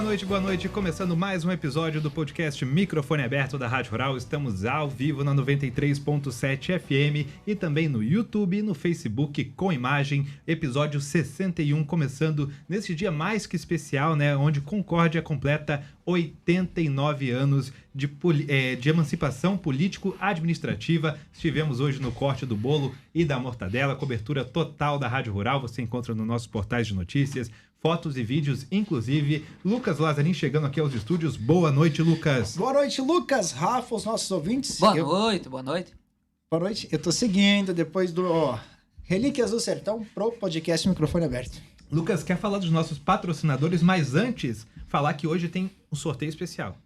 boa noite. Começando mais um episódio do podcast Microfone Aberto da Rádio Rural. Estamos ao vivo na 93.7 FM e também no YouTube e no Facebook com imagem. Episódio 61, começando nesse dia mais que especial, né? Onde Concórdia completa 89 anos de emancipação político-administrativa. Estivemos hoje no corte do bolo e da mortadela, cobertura total da Rádio Rural. Você encontra nos nossos portais de notícias, fotos e vídeos, inclusive. Lucas Lazarin chegando aqui aos estúdios. Boa noite, Lucas. Boa noite, Lucas, Rafa, os nossos ouvintes. Boa noite. Boa noite. Eu tô seguindo depois do Relíquias do Sertão pro podcast Microfone Aberto. Lucas, quer falar dos nossos patrocinadores, mas antes, falar que hoje tem um sorteio especial.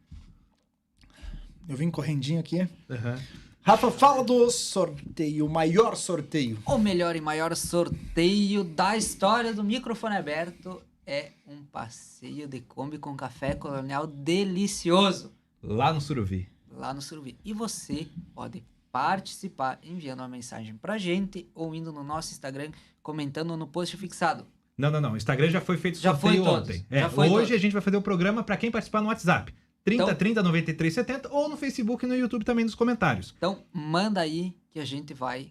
Eu vim correndinho aqui. Uhum. Rafa, fala do sorteio, o maior sorteio. O melhor e maior sorteio da história do Microfone Aberto é um passeio de Kombi com café colonial delicioso. Lá no Suruvi. E você pode participar enviando uma mensagem pra gente ou indo no nosso Instagram comentando no post fixado. Não. O Instagram já foi feito sorteio ontem. Hoje a gente vai fazer o programa para quem participar no WhatsApp. 30 93 70 ou no Facebook e no YouTube também nos comentários. Então, manda aí que a gente vai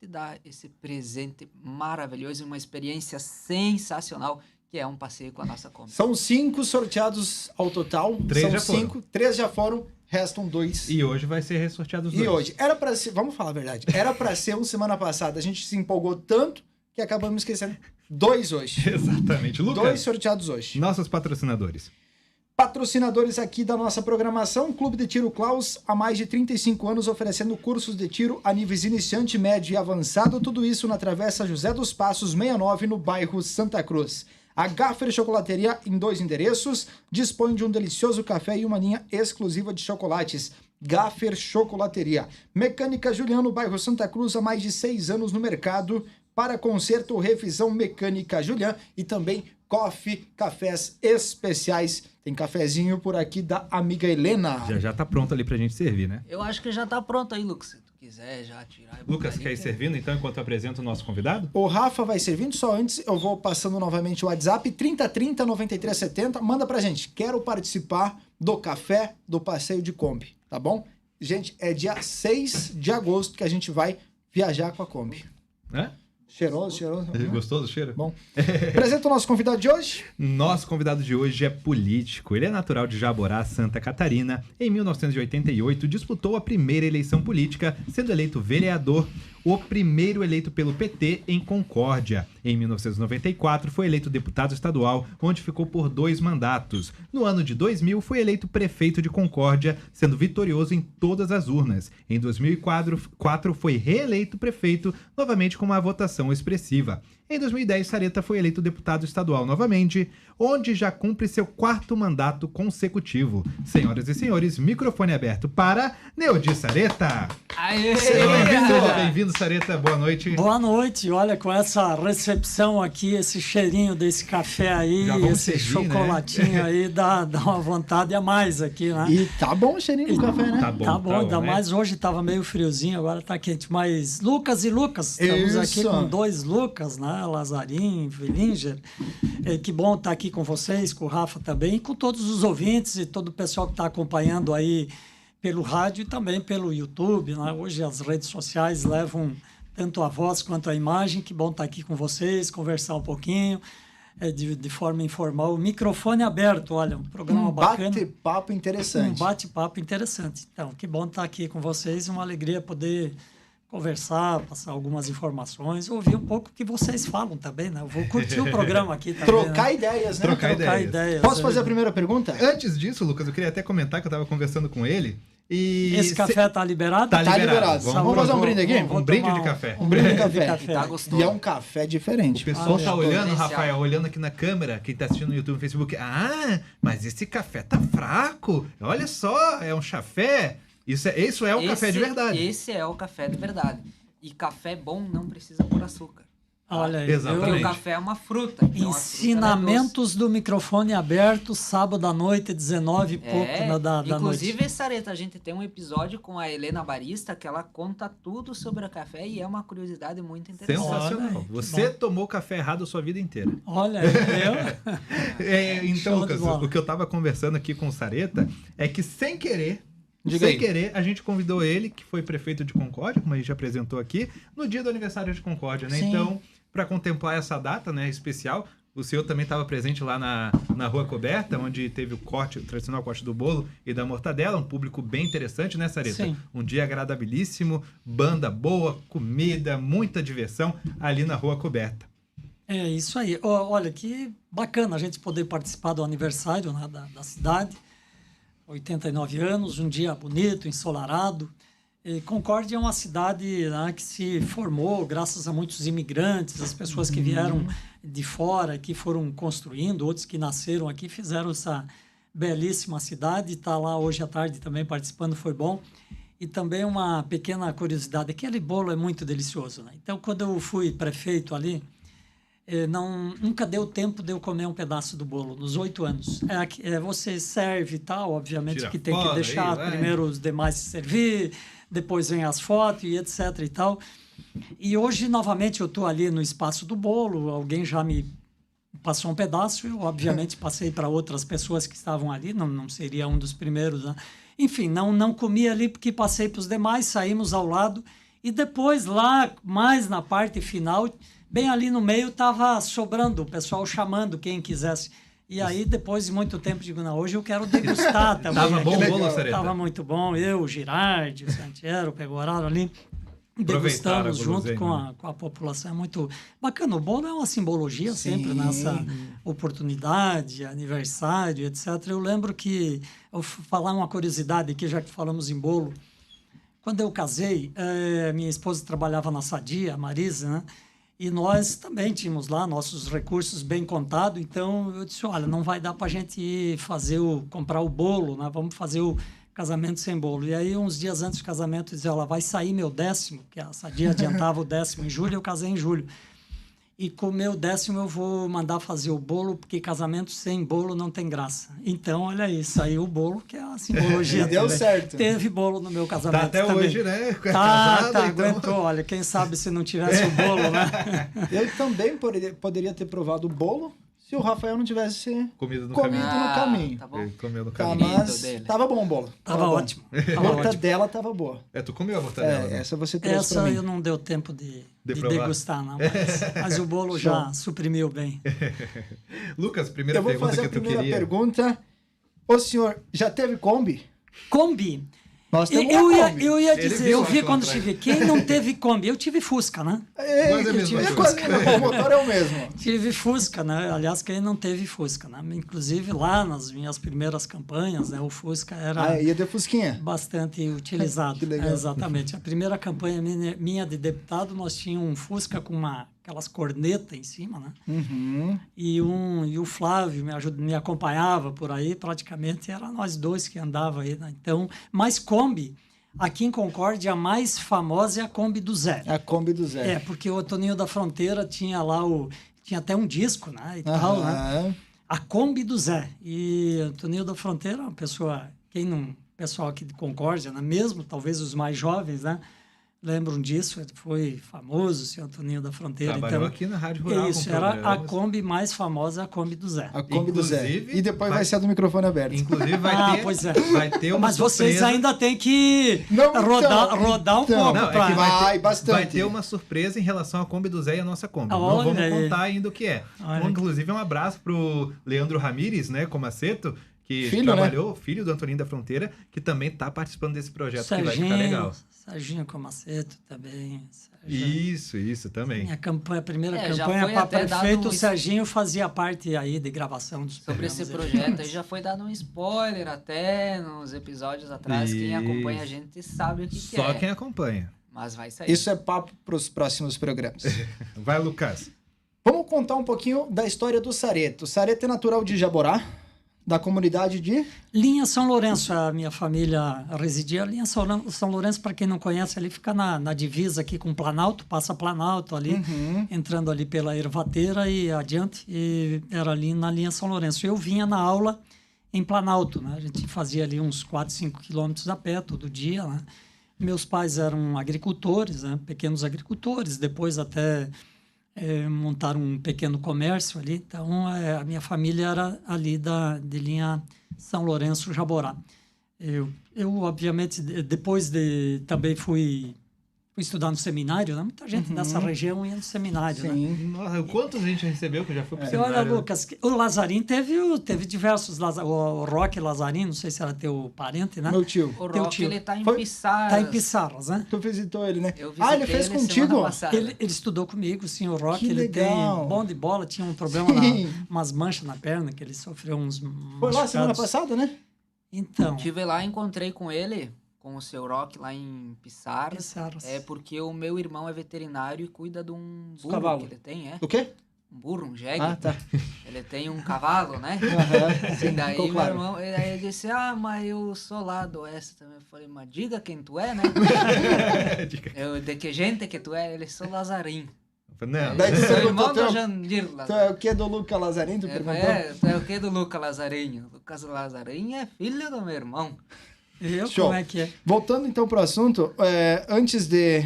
te dar esse presente maravilhoso e uma experiência sensacional, que é um passeio com a nossa Kombi. São 5 sorteados ao total. 3 já foram, restam 2. E hoje vai ser ressorteado os 2. E hoje, era pra ser, vamos falar a verdade, era pra ser uma semana passada, a gente se empolgou tanto que acabamos esquecendo 2 hoje. Exatamente. Lucas, 2 sorteados hoje. Nossos patrocinadores. Patrocinadores aqui da nossa programação, Clube de Tiro Klaus, há mais de 35 anos oferecendo cursos de tiro a níveis iniciante, médio e avançado, tudo isso na Travessa José dos Passos 69, no bairro Santa Cruz. A Gaffer Chocolateria, em 2 endereços, dispõe de um delicioso café e uma linha exclusiva de chocolates. Gaffer Chocolateria. Mecânica Juliano, bairro Santa Cruz, há mais de 6 anos no mercado. Para conserto, revisão mecânica Julian e também coffee, cafés especiais. Tem cafezinho por aqui da amiga Helena. Já tá pronto ali pra gente servir, né? Eu acho que já tá pronto aí, Lucas. Se tu quiser já tirar. Lucas, quer ir servindo então enquanto eu apresento o nosso convidado? O Rafa vai servindo, só antes eu vou passando novamente o WhatsApp, 3030 9370. Manda pra gente, quero participar do café do passeio de Kombi, tá bom? Gente, é dia 6 de agosto que a gente vai viajar com a Kombi. Hã? Cheiroso. Gostou do cheiro? Bom. Apresenta o nosso convidado de hoje. Nosso convidado de hoje é político. Ele é natural de Jaborá, Santa Catarina. Em 1988, disputou a primeira eleição política, sendo eleito vereador, o primeiro eleito pelo PT em Concórdia. Em 1994, foi eleito deputado estadual, onde ficou por 2 mandatos. No ano de 2000, foi eleito prefeito de Concórdia, sendo vitorioso em todas as urnas. Em 2004, foi reeleito prefeito, novamente com uma votação expressiva. Em 2010, Sareta foi eleito deputado estadual novamente, onde já cumpre seu 4º mandato consecutivo. Senhoras e senhores, microfone aberto para Neudi Sareta. Aê! Seja bem-vindo, Sareta. Boa noite. Boa noite. Olha, com essa recepção aqui, esse cheirinho desse café aí, esse servir, chocolatinho, né? Aí, dá uma vontade a mais aqui, né? E tá bom o cheirinho do café, né? Tá bom, ainda mais hoje tava meio friozinho, agora tá quente. Mas Lucas e Lucas, estamos aqui com 2 Lucas, né? Lazarin, Villinger. Que bom estar aqui com vocês, com o Rafa também, e com todos os ouvintes e todo o pessoal que está acompanhando aí pelo rádio e também pelo YouTube, né? Hoje as redes sociais levam tanto a voz quanto a imagem. Que bom estar aqui com vocês, conversar um pouquinho, de forma informal. O microfone aberto, olha, um programa bacana. Bate-papo interessante. Um bate-papo interessante. Então, que bom estar aqui com vocês, uma alegria poder conversar, passar algumas informações, ouvir um pouco o que vocês falam também, né? Eu vou curtir o programa aqui também. Trocar ideias, né? Trocar ideias. Posso fazer a primeira pergunta? Antes disso, Lucas, eu queria até comentar que eu estava conversando com ele e... Esse café tá liberado? Tá liberado. Vamos fazer um brinde aqui? Um brinde de café. Um brinde de café. Tá gostoso. E é um café diferente. O pessoal tá olhando, Rafael, olhando aqui na câmera, quem tá assistindo no YouTube e no Facebook. Ah, mas esse café tá fraco. Olha só, é um chafé. Isso é o café de verdade. Esse é o café de verdade. E café bom não precisa pôr açúcar. Olha aí. Exatamente. Porque o café é uma fruta. Então Ensinamentos do microfone aberto, sábado à noite, 19 e pouco da noite. Inclusive, Sareta, a gente tem um episódio com a Helena Barista que ela conta tudo sobre o café e é uma curiosidade muito interessante. Sensacional. Olha aí, Você tomou café errado a sua vida inteira. Olha, eu... Então, Show de Lucas, bola. o que eu tava conversando aqui com o Sareta é que sem querer, Diga aí. a gente convidou ele, que foi prefeito de Concórdia, como a gente apresentou aqui, no dia do aniversário de Concórdia, né? Sim. Então, para contemplar essa data, né, especial, o senhor também estava presente lá na Rua Coberta, onde teve o tradicional corte do bolo e da mortadela, um público bem interessante, né, Sareta? Sim. Um dia agradabilíssimo, banda boa, comida, muita diversão ali na Rua Coberta. É isso aí. Olha, que bacana a gente poder participar do aniversário, né, da cidade. 89 anos, um dia bonito, ensolarado. E Concórdia é uma cidade, né, que se formou graças a muitos imigrantes, as pessoas que vieram de fora, que foram construindo, outros que nasceram aqui, fizeram essa belíssima cidade. Está lá hoje à tarde também participando, foi bom. E também uma pequena curiosidade, aquele bolo é muito delicioso, né? Então, quando eu fui prefeito ali, nunca deu tempo de eu comer um pedaço do bolo, nos 8 anos. Você serve e tal, obviamente Tira que tem que foto deixar aí, primeiro os demais se servir, depois vem as fotos e etc e tal. E hoje, novamente, eu estou ali no espaço do bolo, alguém já me passou um pedaço, eu obviamente passei para outras pessoas que estavam ali, não seria um dos primeiros, né? Enfim, não comi ali porque passei para os demais, saímos ao lado e depois lá, mais na parte final, bem ali no meio, estava sobrando, o pessoal chamando quem quisesse. E aí, depois de muito tempo, digo, não, hoje eu quero degustar também. Tava bom o bolo, Sareta? Tava muito bom. Eu, o Girardi, o Santiero, pegaram ali. Aproveitaram a Degustamos junto guloseima. com a população. É muito bacana. O bolo é uma simbologia sempre Sim. nessa oportunidade, aniversário, etc. Eu lembro que, eu vou falar uma curiosidade aqui, já que falamos em bolo. Quando eu casei, minha esposa trabalhava na Sadia, a Marisa, né? E nós também tínhamos lá nossos recursos bem contados, então eu disse, olha, não vai dar para a gente ir comprar o bolo, né? Vamos fazer o casamento sem bolo. E aí, uns dias antes do casamento, eu disse, olha, vai sair meu 10º, que a Sadia adiantava o 10º em julho, eu casei em julho. E com o meu 10º eu vou mandar fazer o bolo, porque casamento sem bolo não tem graça. Então, olha aí, saiu o bolo, que é a simbologia. E deu também. certo. Teve bolo no meu casamento Tá até também. hoje, né? Tá, Casado, então. aguentou. Olha, quem sabe se não tivesse o bolo, né? Eu também poderia ter provado o bolo se o Rafael não tivesse Comido no comido caminho. no caminho. Tá bom. Ele comeu no Tá, caminho. mas dele. tava bom o bolo. Tava bom. ótimo. A Tava ótimo. mortadela tava boa. Tu comeu a mortadela, né? Essa você trouxe pra Essa mim. eu não deu tempo de provar. degustar, não. Mas o bolo já suprimiu bem. Lucas, primeira Eu vou pergunta fazer que a tu primeira queria. pergunta. Ô, senhor, já teve Kombi? Kombi. Nós temos Eu uma ia, Kombi. eu ia Ele dizer, viu eu lá vi pela quando trás. tive. Quem não teve Kombi? Eu tive Fusca, né? Quase a mesma É coisa. quase, não, o motor é o mesmo. Tive Fusca, né? Aliás, quem não teve Fusca, né? Inclusive lá nas minhas primeiras campanhas, né? O Fusca era Ia de Fusquinha. bastante utilizado. Que legal. Exatamente. A primeira campanha minha de deputado, nós tínhamos um Fusca com aquelas cornetas em cima, né? Uhum. E o Flávio me acompanhava por aí, praticamente era nós dois que andava aí, né? Então, mas Kombi, aqui em Concórdia, a mais famosa é a Kombi do Zé. A Kombi do Zé. Porque o Toninho da Fronteira tinha lá tinha até um disco, né? E tal, né? Aham. A Kombi do Zé. E o Toninho da Fronteira é uma pessoa, pessoal aqui de Concórdia, né? Mesmo talvez os mais jovens, né? Lembram disso, ele foi famoso, o senhor Toninho da Fronteira. Trabalhou Então, aqui na Rádio Rural. isso, com era a programas. Kombi mais famosa, a Kombi do Zé. A Kombi do Zé. Inclusive, E depois vai vai- ser a do microfone aberto. Inclusive vai ter, Pois é. vai ter uma Mas vocês surpresa. ainda têm que Não, então, rodar um então. pouco Não, é para... que Vai bastante. Vai ter uma surpresa em relação à Kombi do Zé e a nossa Kombi. Não Olha vamos aí. contar ainda o que é. Olha. Inclusive, um abraço pro Leandro Ramires, né, Comaceto, que Filho, trabalhou, filho do Antoninho da Fronteira, que também está participando desse projeto, que vai ficar legal. Serginho Comaceto também. Serginho. Isso também. A primeira Já campanha foi para até dado prefeito, um o Serginho fazia parte aí de gravação dos Sobre esse programas. projeto aí já foi dado um spoiler até nos episódios atrás. Quem Isso. acompanha a gente sabe o que Só é. quem acompanha. Mas vai sair. Isso é papo para os próximos programas. Vai, Lucas. Vamos contar um pouquinho da história do Sareta. O Sareta é natural de Jaborá, Da comunidade de... Linha São Lourenço, a minha família residia. Linha São Lourenço, para quem não conhece, ali fica na divisa aqui com Planalto, passa Planalto ali, entrando ali pela Ervateira e adiante, e era ali na linha São Lourenço. Eu vinha na aula em Planalto, né? A gente fazia ali uns 4, 5 quilômetros a pé todo dia, né? Meus pais eram agricultores, né? Pequenos agricultores, depois até montaram um pequeno comércio ali. Então, a minha família era ali de linha São Lourenço, Jaborá. Eu obviamente, depois também fui estudar no seminário, né? Muita gente dessa região ia no seminário, né? Nossa, quantos a gente recebeu que já foi pro seminário? Olha, Lucas, o Lazarim teve diversos... O Roque Lazarim, não sei se era teu parente, né? Meu tio. O Teu Roque, tio. ele tá em Foi- Pissarras. Tá em Pissarras, né? Tu visitou ele, né? Eu visitei Ele fez semana contigo? passada. Ele estudou comigo, sim, o Roque. Que Ele legal. tem bom de bola, tinha um problema, umas manchas na perna, que ele sofreu uns Foi lá semana machucados. passada, né? Então, Estive lá, encontrei com ele, com o seu Roque lá em Pissarras. Pissarras. É porque o meu irmão é veterinário e cuida de um burro cavalo. que ele tem, O quê? Um burro, um jegue. Ah, tá. Ele tem um cavalo, né? Sim, E daí ficou meu claro. irmão, ele disse, mas eu sou lá do oeste também. Eu falei, mas diga quem tu é, né? De que gente que tu é? Ele sou Lazarim. Não, Daí tu Sou perguntou, irmão tu é do o- Jandir tu Lazarim. é o que do Luca Lazarim? Tu perguntou? Tu é o que do Lucas Lazarinho? Lucas Lazarinho é filho do meu irmão. Show. Como é que é? Voltando então para o assunto, antes de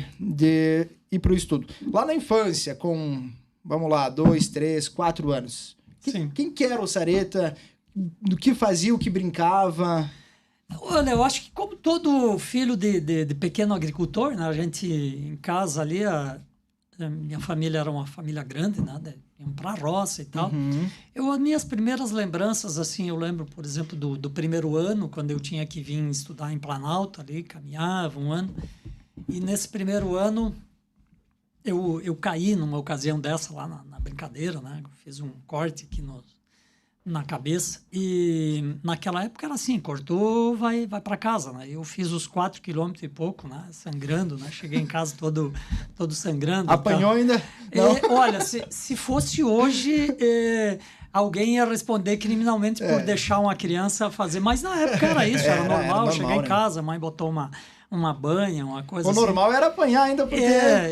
ir para o estudo. Lá na infância, com, vamos lá, 2, 3, 4 anos. Sim. Quem que era o Sareta? Do que fazia, o que brincava? Olha, eu acho que como todo filho de pequeno agricultor, né? A gente em casa ali, a minha família era uma família grande, né? Iam pra roça e tal. As minhas primeiras lembranças, assim, eu lembro, por exemplo, do primeiro ano, quando eu tinha que vir estudar em Planalto ali, caminhava um ano. E nesse primeiro ano, eu caí numa ocasião dessa lá na brincadeira, né? Eu fiz um corte aqui na cabeça. E naquela época era assim, cortou, vai para casa, né? Eu fiz os 4 quilômetros e pouco, né? Sangrando, né? Cheguei em casa todo sangrando. Apanhou ainda? Não. Olha, se fosse hoje, alguém ia responder criminalmente por deixar uma criança fazer. Mas na época era isso, era normal. Cheguei em casa, a mãe botou uma banha, uma coisa O assim. normal era apanhar ainda, porque...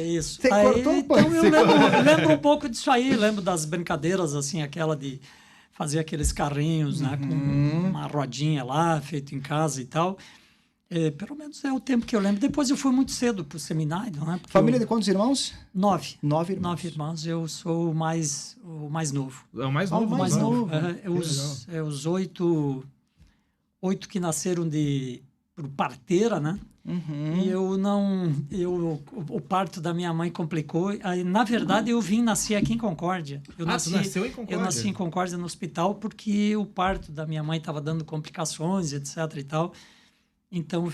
Isso. Você cortou, então pô. eu lembro um pouco disso aí, lembro das brincadeiras, assim, aquela de fazer aqueles carrinhos, né, com uma rodinha lá, feito em casa e tal. Pelo menos é o tempo que eu lembro. Depois eu fui muito cedo pro seminário, né? Família de quantos irmãos? 9. 9 irmãos. 9 irmãos. Eu sou o mais novo. É o mais Ah, o novo. mais novo. Os 8 que nasceram por parteira, né? E o parto da minha mãe complicou. Aí, na verdade, eu nasci aqui em Concórdia. Tu nasceu em Concórdia? Eu nasci em Concórdia no hospital porque o parto da minha mãe estava dando complicações, etc e tal. Então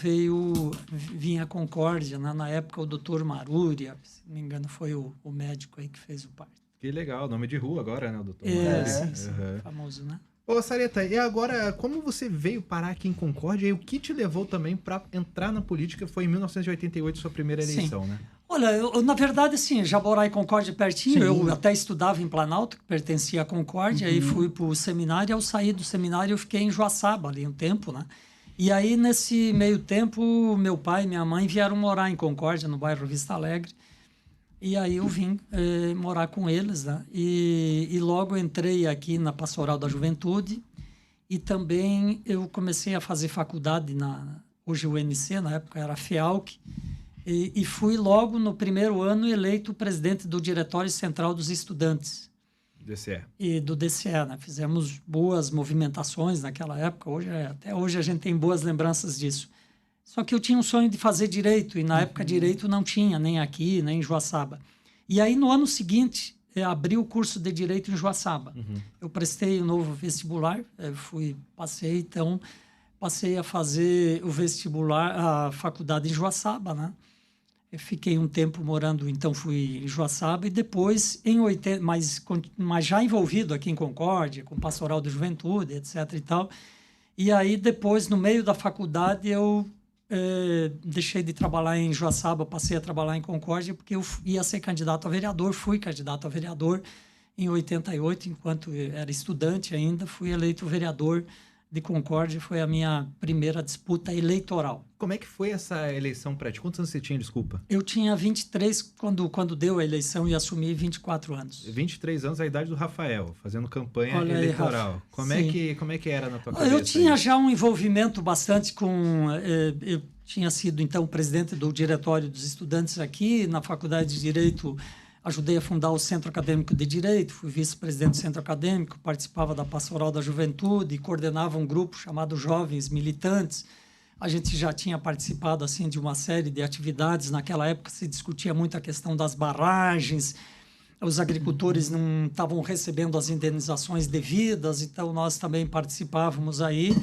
vinha a Concórdia, né? Na época o doutor Marúria, se não me engano, foi o médico aí que fez o parto. Que legal, nome de rua agora, né, o doutor? Sim, famoso, né? Ô, Sareta, e agora, como você veio parar aqui em Concórdia e o que te levou também para entrar na política? Foi em 1988 sua primeira eleição, né? Olha, na verdade, assim, Jaborá e Concórdia pertinho. Eu até estudava em Planalto, que pertencia a Concórdia, aí fui para o seminário. Ao sair do seminário, eu fiquei em Joaçaba ali um tempo, né? E aí, nesse meio tempo, meu pai e minha mãe vieram morar em Concórdia, no bairro Vista Alegre. E aí eu vim morar com eles, né? E logo entrei aqui na Pastoral da Juventude e também eu comecei a fazer faculdade hoje o UNC, na época era a FEALC, e fui logo no primeiro ano eleito presidente do Diretório Central dos Estudantes. DCE. E do DCE, né? Fizemos boas movimentações naquela época, até hoje a gente tem boas lembranças disso. Só que eu tinha um sonho de fazer direito, e na época direito não tinha, nem aqui, nem em Joaçaba. E aí, no ano seguinte, abri o curso de Direito em Joaçaba. Eu prestei o novo vestibular, passei a fazer o vestibular, a faculdade em Joaçaba, né? Eu fiquei um tempo morando, então fui em Joaçaba, e depois, mas já envolvido aqui em Concórdia, com Pastoral da Juventude, etc. e tal. E aí, depois, no meio da faculdade, eu deixei de trabalhar em Joaçaba, passei a trabalhar em Concórdia, porque eu ia ser candidato a vereador, fui candidato a vereador em 88, enquanto eu era estudante ainda, fui eleito vereador de Concórdia, foi a minha primeira disputa eleitoral. Como é que foi essa eleição para ti? Quantos anos você tinha, desculpa? Eu tinha 23 quando deu a eleição e assumi 24 anos. 23 anos, a idade do Rafael, fazendo campanha Olha aí, eleitoral. Rafa. Como é que era na tua cabeça? Eu tinha aí? já um envolvimento bastante com... eu tinha sido, então, presidente do Diretório dos Estudantes aqui, na Faculdade de Direito. Ajudei a fundar o Centro Acadêmico de Direito, fui vice-presidente do Centro Acadêmico, participava da Pastoral da Juventude, coordenava um grupo chamado Jovens Militantes. A gente já tinha participado assim de uma série de atividades. Naquela época se discutia muito a questão das barragens, os agricultores não estavam recebendo as indenizações devidas, então nós também participávamos aí.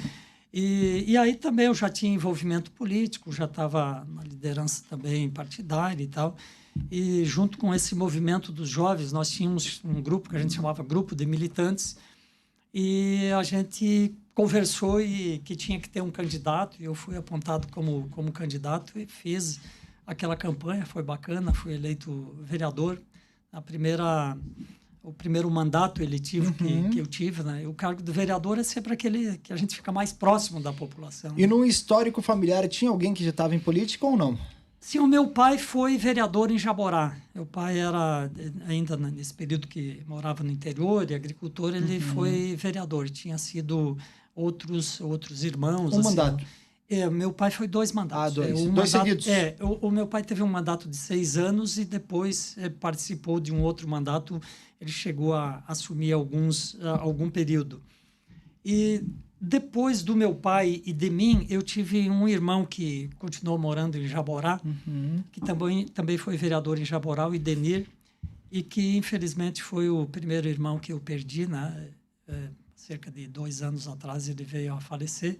E aí também eu já tinha envolvimento político, já estava na liderança também partidária e tal. E junto com esse movimento dos jovens, nós tínhamos um grupo que a gente chamava Grupo de Militantes, e a gente conversou e que tinha que ter um candidato, e eu fui apontado como candidato e fiz aquela campanha, foi bacana, fui eleito vereador. O primeiro mandato eletivo que eu tive, né? O cargo de vereador é sempre aquele que a gente fica mais próximo da população. E no histórico familiar, tinha alguém que já estava em política ou não? Sim, o meu pai foi vereador em Jaborá. Meu pai era, ainda nesse período que morava no interior e agricultor, ele foi vereador. Tinha sido outros irmãos. Um mandato? Meu pai foi 2 mandatos. Dois seguidos? O meu pai teve um mandato de 6 anos e depois participou de um outro mandato. Ele chegou a assumir algum período. E depois do meu pai e de mim, eu tive um irmão que continuou morando em Jaborá, que também foi vereador em Jaborá, o Idenir, e que infelizmente foi o primeiro irmão que eu perdi, né? Cerca de 2 anos atrás ele veio a falecer.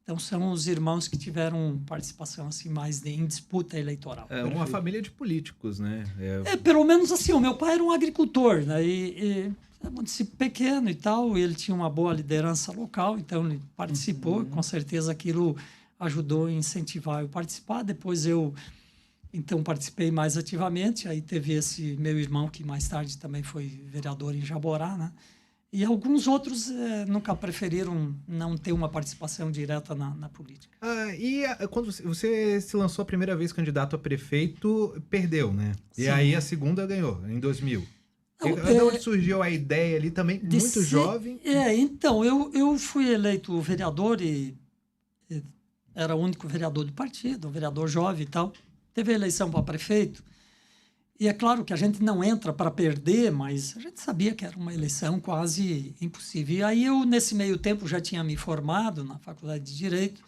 Então, são os irmãos que tiveram participação assim, mais em disputa eleitoral. É uma família de políticos, né? Pelo menos assim, o meu pai era um agricultor, né? E é um município pequeno e tal, e ele tinha uma boa liderança local, então ele participou, e com certeza aquilo ajudou a incentivar eu participar. Depois eu, então, participei mais ativamente, aí teve esse meu irmão, que mais tarde também foi vereador em Jaborá, né? E alguns outros nunca preferiram não ter uma participação direta na política. Quando você se lançou a primeira vez candidato a prefeito, perdeu, né? Sim. E aí a segunda ganhou, em 2000. De onde surgiu a ideia ali também, muito jovem? Então, eu fui eleito vereador e era o único vereador do partido, um vereador jovem e tal. Teve a eleição para prefeito. E é claro que a gente não entra para perder, mas a gente sabia que era uma eleição quase impossível. E aí eu, nesse meio tempo, já tinha me formado na Faculdade de Direito,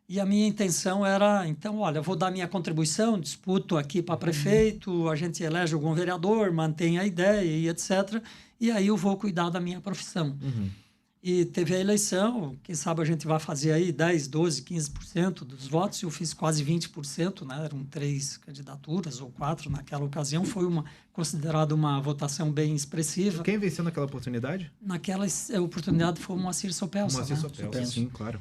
e a minha intenção era, então, olha, vou dar minha contribuição, disputo aqui para prefeito, a gente elege algum vereador, mantém a ideia e etc. E aí eu vou cuidar da minha profissão. E teve a eleição, quem sabe a gente vai fazer aí 10, 12, 15% dos votos. Eu fiz quase 20%, né? Eram 3 candidaturas ou 4 naquela ocasião. Foi considerada uma votação bem expressiva. Quem venceu naquela oportunidade? Naquela oportunidade foi o Moacir Sopelsa. Moacir Sopelsa, sim, claro.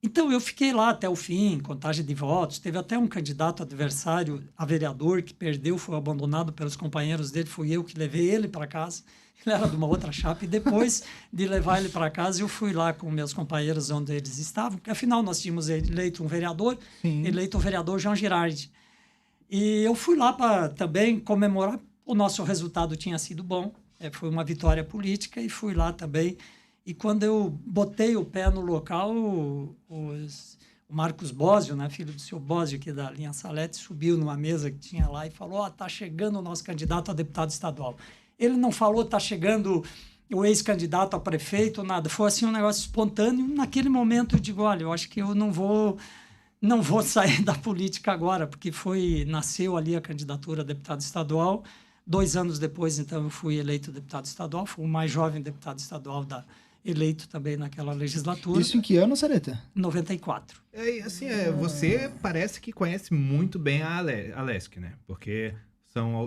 Então, eu fiquei lá até o fim, contagem de votos. Teve até um candidato adversário a vereador que perdeu, foi abandonado pelos companheiros dele. Fui eu que levei ele para casa. Ele era de uma outra chapa. E depois de levar ele para casa, eu fui lá com meus companheiros onde eles estavam. Porque, afinal, nós tínhamos eleito um vereador, eleito o vereador Jean Girardi. E eu fui lá para também comemorar. O nosso resultado tinha sido bom. Foi uma vitória política e fui lá também. E quando eu botei o pé no local, o Marcos Bósio, né, filho do senhor Bósio aqui da linha Salete, subiu numa mesa que tinha lá e falou: tá chegando o nosso candidato a deputado estadual. Ele não falou: tá chegando o ex-candidato a prefeito, nada. Foi assim um negócio espontâneo. Naquele momento eu digo: olha, eu acho que eu não vou sair da política agora, porque nasceu ali a candidatura a deputado estadual. 2 anos depois, então, eu fui eleito deputado estadual, fui o mais jovem deputado estadual eleito também naquela legislatura. Isso em que ano, Sareta? 94. Você parece que conhece muito bem a Alesc, né? Porque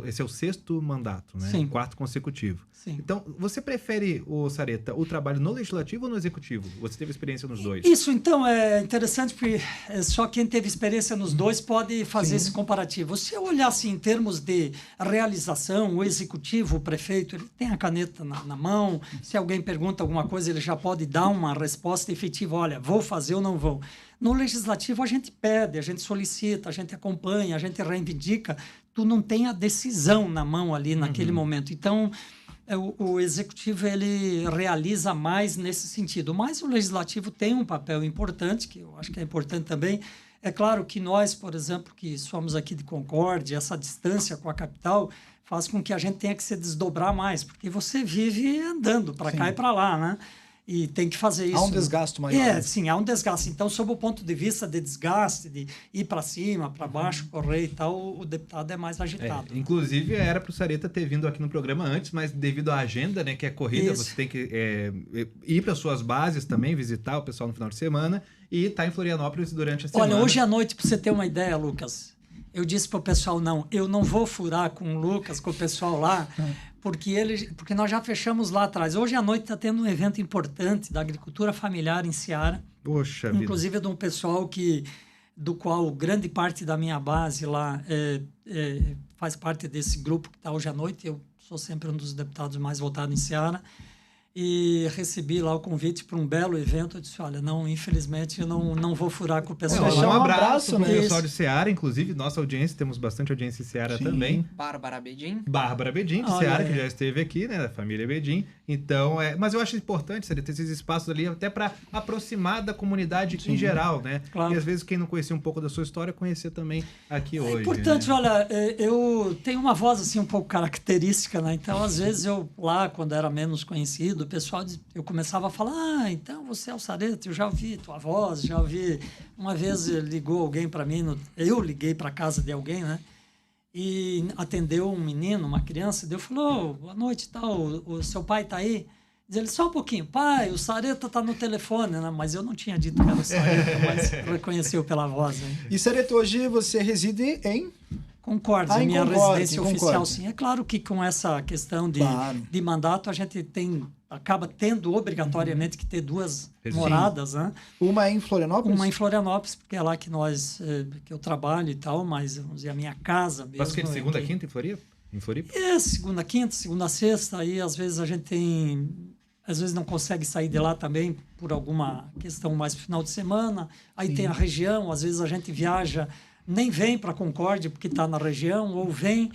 Esse é o 6º mandato, né? Sim. 4º consecutivo. Sim. Então, você prefere, Sareta, o trabalho no legislativo ou no executivo? Você teve experiência nos dois? Isso, então, é interessante porque só quem teve experiência nos dois pode fazer esse comparativo. Se eu olhar assim, em termos de realização, o executivo, o prefeito, ele tem a caneta na mão, se alguém pergunta alguma coisa, ele já pode dar uma resposta efetiva, olha, vou fazer ou não vou. No legislativo, a gente pede, a gente solicita, a gente acompanha, a gente reivindica, tu não tem a decisão na mão ali naquele momento. Então, o executivo ele realiza mais nesse sentido, mas o legislativo tem um papel importante, que eu acho que é importante também. É claro que nós, por exemplo, que somos aqui de Concórdia, essa distância com a capital faz com que a gente tenha que se desdobrar mais, porque você vive andando para cá e para lá, né? E tem que fazer isso. Há um desgaste maior. Sim, há um desgaste. Então, sob o ponto de vista de desgaste, de ir para cima, para baixo, correr e tal, o deputado é mais agitado. Inclusive, era para o Sareta ter vindo aqui no programa antes, mas devido à agenda, né, que é corrida, você tem que ir para suas bases também, visitar o pessoal no final de semana e estar em Florianópolis durante a semana. Olha, hoje à noite, para você ter uma ideia, Lucas, eu disse para o pessoal, eu não vou furar com o Lucas, com o pessoal lá, porque nós já fechamos lá atrás. Hoje à noite está tendo um evento importante da agricultura familiar em Ceará. Poxa vida. Inclusive de um pessoal do qual grande parte da minha base lá faz parte desse grupo que está hoje à noite. Eu sou sempre um dos deputados mais votados em Ceará. E recebi lá o convite para um belo evento. Eu disse, olha, não, infelizmente eu não vou furar com o pessoal. Um abraço para o pessoal de Ceará, inclusive nossa audiência, temos bastante audiência em Ceará também. Bárbara Bedin, de Ceará, que já esteve aqui, né, da família Bedin. Então, mas eu acho importante, ter esses espaços ali até para aproximar da comunidade em geral, né? Claro. E às vezes quem não conhecia um pouco da sua história, conhecer também aqui hoje. É importante, né? olha, eu tenho uma voz assim um pouco característica, né? Então, às vezes eu lá, quando era menos conhecido, o pessoal, eu começava a falar, então você é o Sareta, eu já ouvi tua voz, já ouvi. Uma vez ligou alguém para mim, eu liguei para casa de alguém, né? E atendeu um menino, uma criança, e falou, boa noite, tal, o seu pai tá aí? Diz ele, só um pouquinho, pai, o Sareta tá no telefone, né? Mas eu não tinha dito que era o Sareta, mas reconheceu pela voz. Né? E Sareta, hoje você reside em... Concórdia, minha residência oficial, sim. É claro que com essa questão de mandato, a gente acaba tendo obrigatoriamente que ter duas moradas, né? Uma é em Florianópolis? Uma em Florianópolis, porque é lá que que eu trabalho e tal, mas vamos dizer, a minha casa mesmo. Mas que de segunda a quinta em Floripa? Em Floripa? Segunda a quinta, segunda a sexta, aí às vezes a gente às vezes não consegue sair de lá também por alguma questão mais pro final de semana. Aí tem a região, às vezes a gente viaja, nem vem para Concórdia porque está na região, ou vem.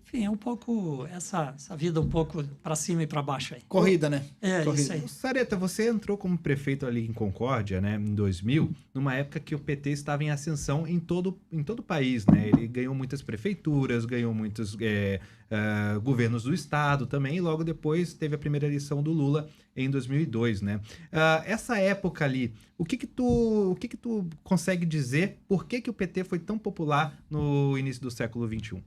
Enfim, é um pouco essa vida um pouco para cima e para baixo aí. Corrida, né? Corrida. Isso aí. Sareta, você entrou como prefeito ali em Concórdia, né, em 2000, numa época que o PT estava em ascensão em todo o país, né? Ele ganhou muitas prefeituras, ganhou muitos governos do estado também, e logo depois teve a primeira eleição do Lula em 2002, né? Essa época ali, o que que tu consegue dizer por que o PT foi tão popular no início do século XXI?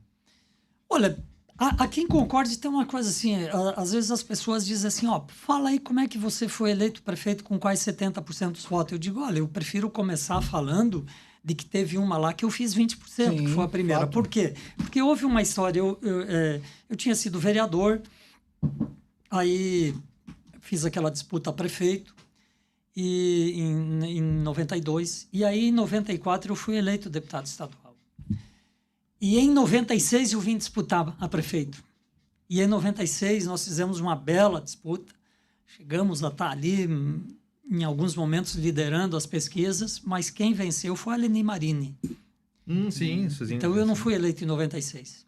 Olha, aqui em Concórdia tem uma coisa assim, às vezes as pessoas dizem assim, fala aí como é que você foi eleito prefeito com quase 70% dos votos. Eu digo, olha, eu prefiro começar falando de que teve uma lá que eu fiz 20%, que foi a primeira. Fato. Por quê? Porque houve uma história, eu tinha sido vereador, aí fiz aquela disputa a prefeito, em 92, e aí em 94 eu fui eleito deputado estadual. E em 96 eu vim disputar a prefeito. E em 96 nós fizemos uma bela disputa. Chegamos a estar ali, em alguns momentos, liderando as pesquisas, mas quem venceu foi a Leni Marini. Sim. Então eu não fui eleito em 96.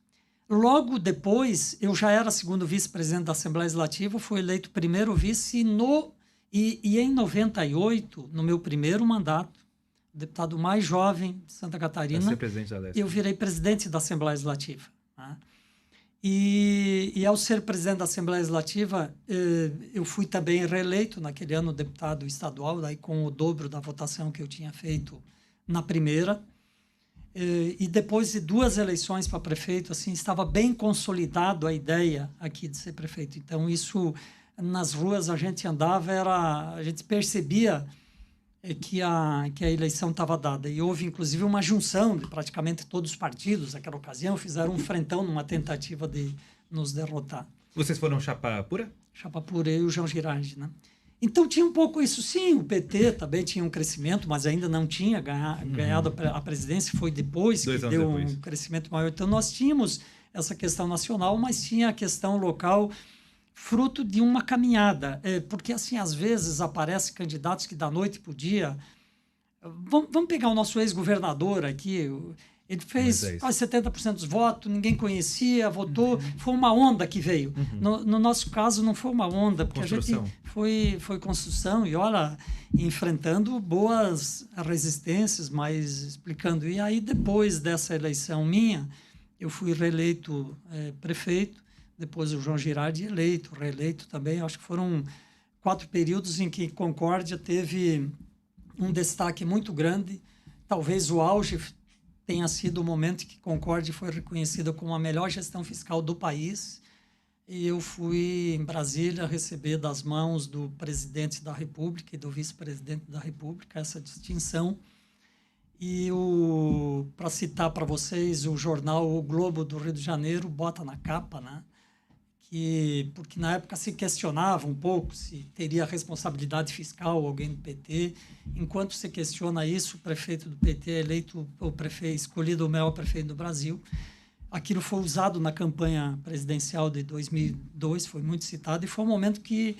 Logo depois, eu já era segundo vice-presidente da Assembleia Legislativa, fui eleito primeiro vice e em 98, no meu primeiro mandato, o deputado mais jovem de Santa Catarina, eu virei presidente da Assembleia Legislativa. Né? E ao ser presidente da Assembleia Legislativa, eu fui também reeleito naquele ano deputado estadual, daí com o dobro da votação que eu tinha feito na primeira. E depois de 2 eleições para prefeito, assim, estava bem consolidado a ideia aqui de ser prefeito. Então, isso, nas ruas a gente andava, a gente percebia que a eleição estava dada. E houve, inclusive, uma junção de praticamente todos os partidos naquela ocasião, fizeram um frentão numa tentativa de nos derrotar. Vocês foram chapa pura? Chapa pura e o João Girardi, né? Então tinha um pouco isso, sim, o PT também tinha um crescimento, mas ainda não tinha ganhado a presidência, foi depois que deu um crescimento maior. Então nós tínhamos essa questão nacional, mas tinha a questão local, fruto de uma caminhada. Porque, assim, às vezes aparecem candidatos que da noite para o dia... Vamos pegar o nosso ex-governador aqui, ele fez quase 70% dos votos, ninguém conhecia, votou, foi uma onda que veio. No nosso caso, não foi uma onda, porque construção. A gente foi construção e, olha, enfrentando boas resistências, mas explicando. E aí, depois dessa eleição minha, eu fui reeleito prefeito, depois o João Girardi reeleito também. Acho que foram 4 períodos em que Concórdia teve um destaque muito grande. Talvez o auge tenha sido o momento que Concórdia foi reconhecida como a melhor gestão fiscal do país. E eu fui em Brasília receber das mãos do presidente da República e do vice-presidente da República essa distinção. E, para citar para vocês, o jornal O Globo do Rio de Janeiro bota na capa, né? Porque na época se questionava um pouco se teria responsabilidade fiscal alguém do PT. Enquanto se questiona isso, o prefeito do PT é eleito, escolhido o maior prefeito do Brasil. Aquilo foi usado na campanha presidencial de 2002, foi muito citado, e foi um momento que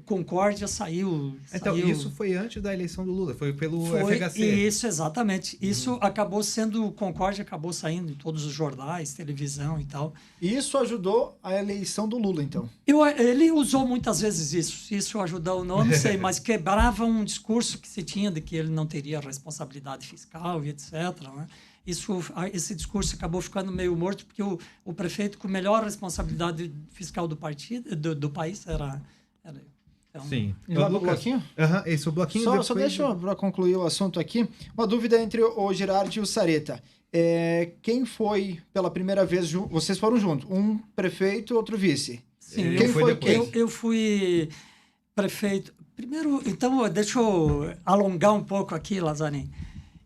Concórdia saiu... Então, isso foi antes da eleição do Lula, foi pelo FHC. Isso, exatamente. Isso acabou sendo... Concórdia acabou saindo em todos os jornais, televisão e tal. Isso ajudou a eleição do Lula, então? Ele usou muitas vezes isso. Isso ajudou, não sei, mas quebrava um discurso que se tinha de que ele não teria responsabilidade fiscal e etc., né? Esse discurso acabou ficando meio morto, porque o prefeito com melhor responsabilidade fiscal do país era então, sim. E lá no bloquinho? Esse é o bloquinho. Só deixa eu, para concluir o assunto aqui, uma dúvida entre o Girardi e o Sareta. Quem foi pela primeira vez, vocês foram juntos, um prefeito e outro vice? Sim, quem foi quem? Eu fui prefeito. Primeiro, então, deixa eu alongar um pouco aqui, Lazarin.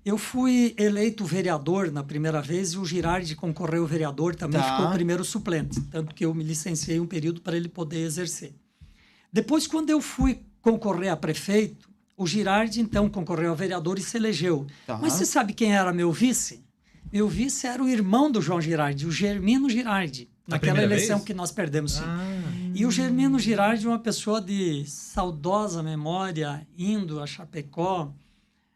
Eu fui eleito vereador na primeira vez e o Girardi concorreu vereador, também ficou o primeiro suplente, tanto que eu me licenciei um período para ele poder exercer. Depois, quando eu fui concorrer a prefeito, o Girardi, então, concorreu a vereador e se elegeu. Mas você sabe quem era meu vice? Meu vice era o irmão do João Girardi, o Germino Girardi, naquela eleição que nós perdemos. E o Germino Girardi é uma pessoa de saudosa memória, indo a Chapecó,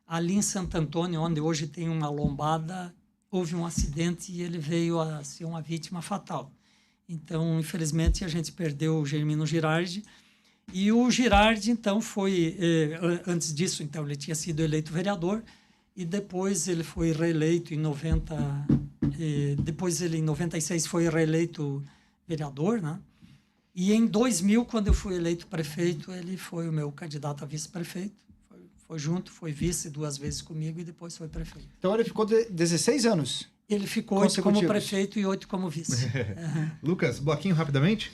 ali em Santo Antônio, onde hoje tem uma lombada, houve um acidente e ele veio a ser uma vítima fatal. Então, infelizmente, a gente perdeu o Germino Girardi. E o Girardi, então, foi... antes disso, então, ele tinha sido eleito vereador e depois ele foi reeleito em 90... depois ele, em 96, foi reeleito vereador, né? E em 2000, quando eu fui eleito prefeito, ele foi o meu candidato a vice-prefeito. Foi junto, foi vice 2 vezes comigo e depois foi prefeito. Então ele ficou 16 anos? Ele ficou 8 como prefeito e 8 como vice. Lucas, bloquinho rapidamente?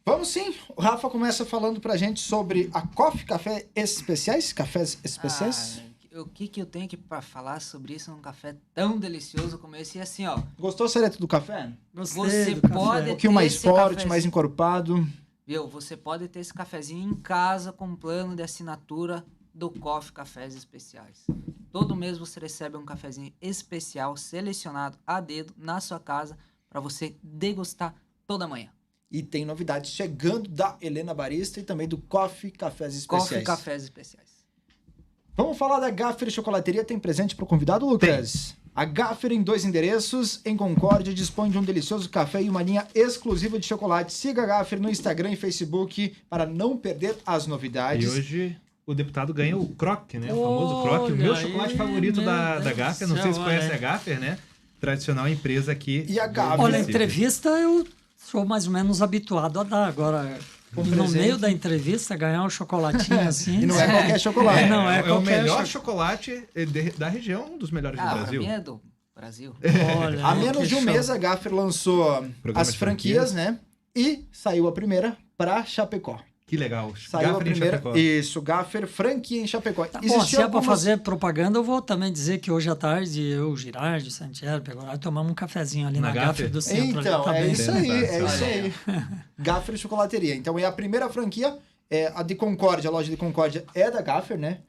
Vamos sim. O Rafa começa falando pra gente sobre a Coffee Café Especiais, cafés especiais. O que eu tenho para falar sobre isso num café tão delicioso como esse? E assim, ó... Gostou, Sareta, do café? Você pode um pouquinho mais forte, mais encorpado. Viu? Você pode ter esse cafezinho em casa com plano de assinatura do Coffee Cafés Especiais. Todo mês você recebe um cafezinho especial, selecionado a dedo, na sua casa, para você degustar toda manhã. E tem novidades chegando da Helena Barista e também do Coffee Cafés Especiais. Coffee Cafés Especiais. Vamos falar da Gaffer Chocolateria. Tem presente para o convidado, Lucas? Tem. A Gaffer, em 2 endereços, em Concórdia, dispõe de um delicioso café e uma linha exclusiva de chocolate. Siga a Gaffer no Instagram e Facebook para não perder as novidades. E hoje o deputado ganha o Croque, né? O famoso Croque, o meu chocolate favorito da Gaffer. Não sei se conhece a Gaffer, né? Tradicional empresa aqui. E a Gaffer. Olha, a entrevista eu sou mais ou menos habituado a dar. Agora, no meio da entrevista, ganhar um chocolatinho assim. E não é qualquer chocolate. Não é o melhor chocolate da região, um dos melhores do Brasil. Pra mim é do Brasil. Olha, há menos de um mês a Gaffer lançou as franquias, né? E saiu a primeira para Chapecó. Que legal. Saiu Gaffer a em primeira. Chapecó. Isso, Gaffer franquia em Chapecó. Tá bom, se é para fazer propaganda, eu vou também dizer que hoje à tarde eu, Girardi, Santiago, Pegoraro, tomamos um cafezinho ali na Gaffer do centro. Então, tá é bem. isso aí, é isso Sensacional. aí. Gaffer Chocolateria. Então, é a primeira franquia, a de Concórdia, a loja de Concórdia é da Gaffer, né?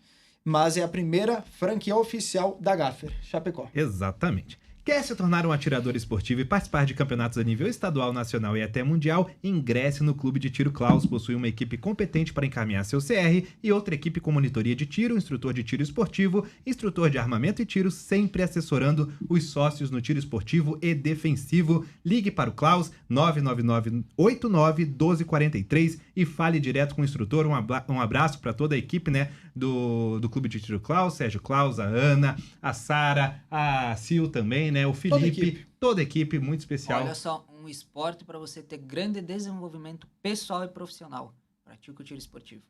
Mas é a primeira franquia oficial da Gaffer, Chapecó. Exatamente. Quer se tornar um atirador esportivo e participar de campeonatos a nível estadual, nacional e até mundial? Ingresse no Clube de Tiro Klaus. Possui uma equipe competente para encaminhar seu CR e outra equipe com monitoria de tiro, instrutor de tiro esportivo, instrutor de armamento e tiro, sempre assessorando os sócios no tiro esportivo e defensivo. Ligue para o Klaus 999-89-1243 e fale direto com o instrutor. Um abraço para toda a equipe, né, do Clube de Tiro Klaus, Sérgio Klaus, a Ana, a Sara, a Sil também, né, o Felipe, toda a equipe muito especial. Olha só, um esporte para você ter grande desenvolvimento pessoal e profissional. Pratique o tiro esportivo.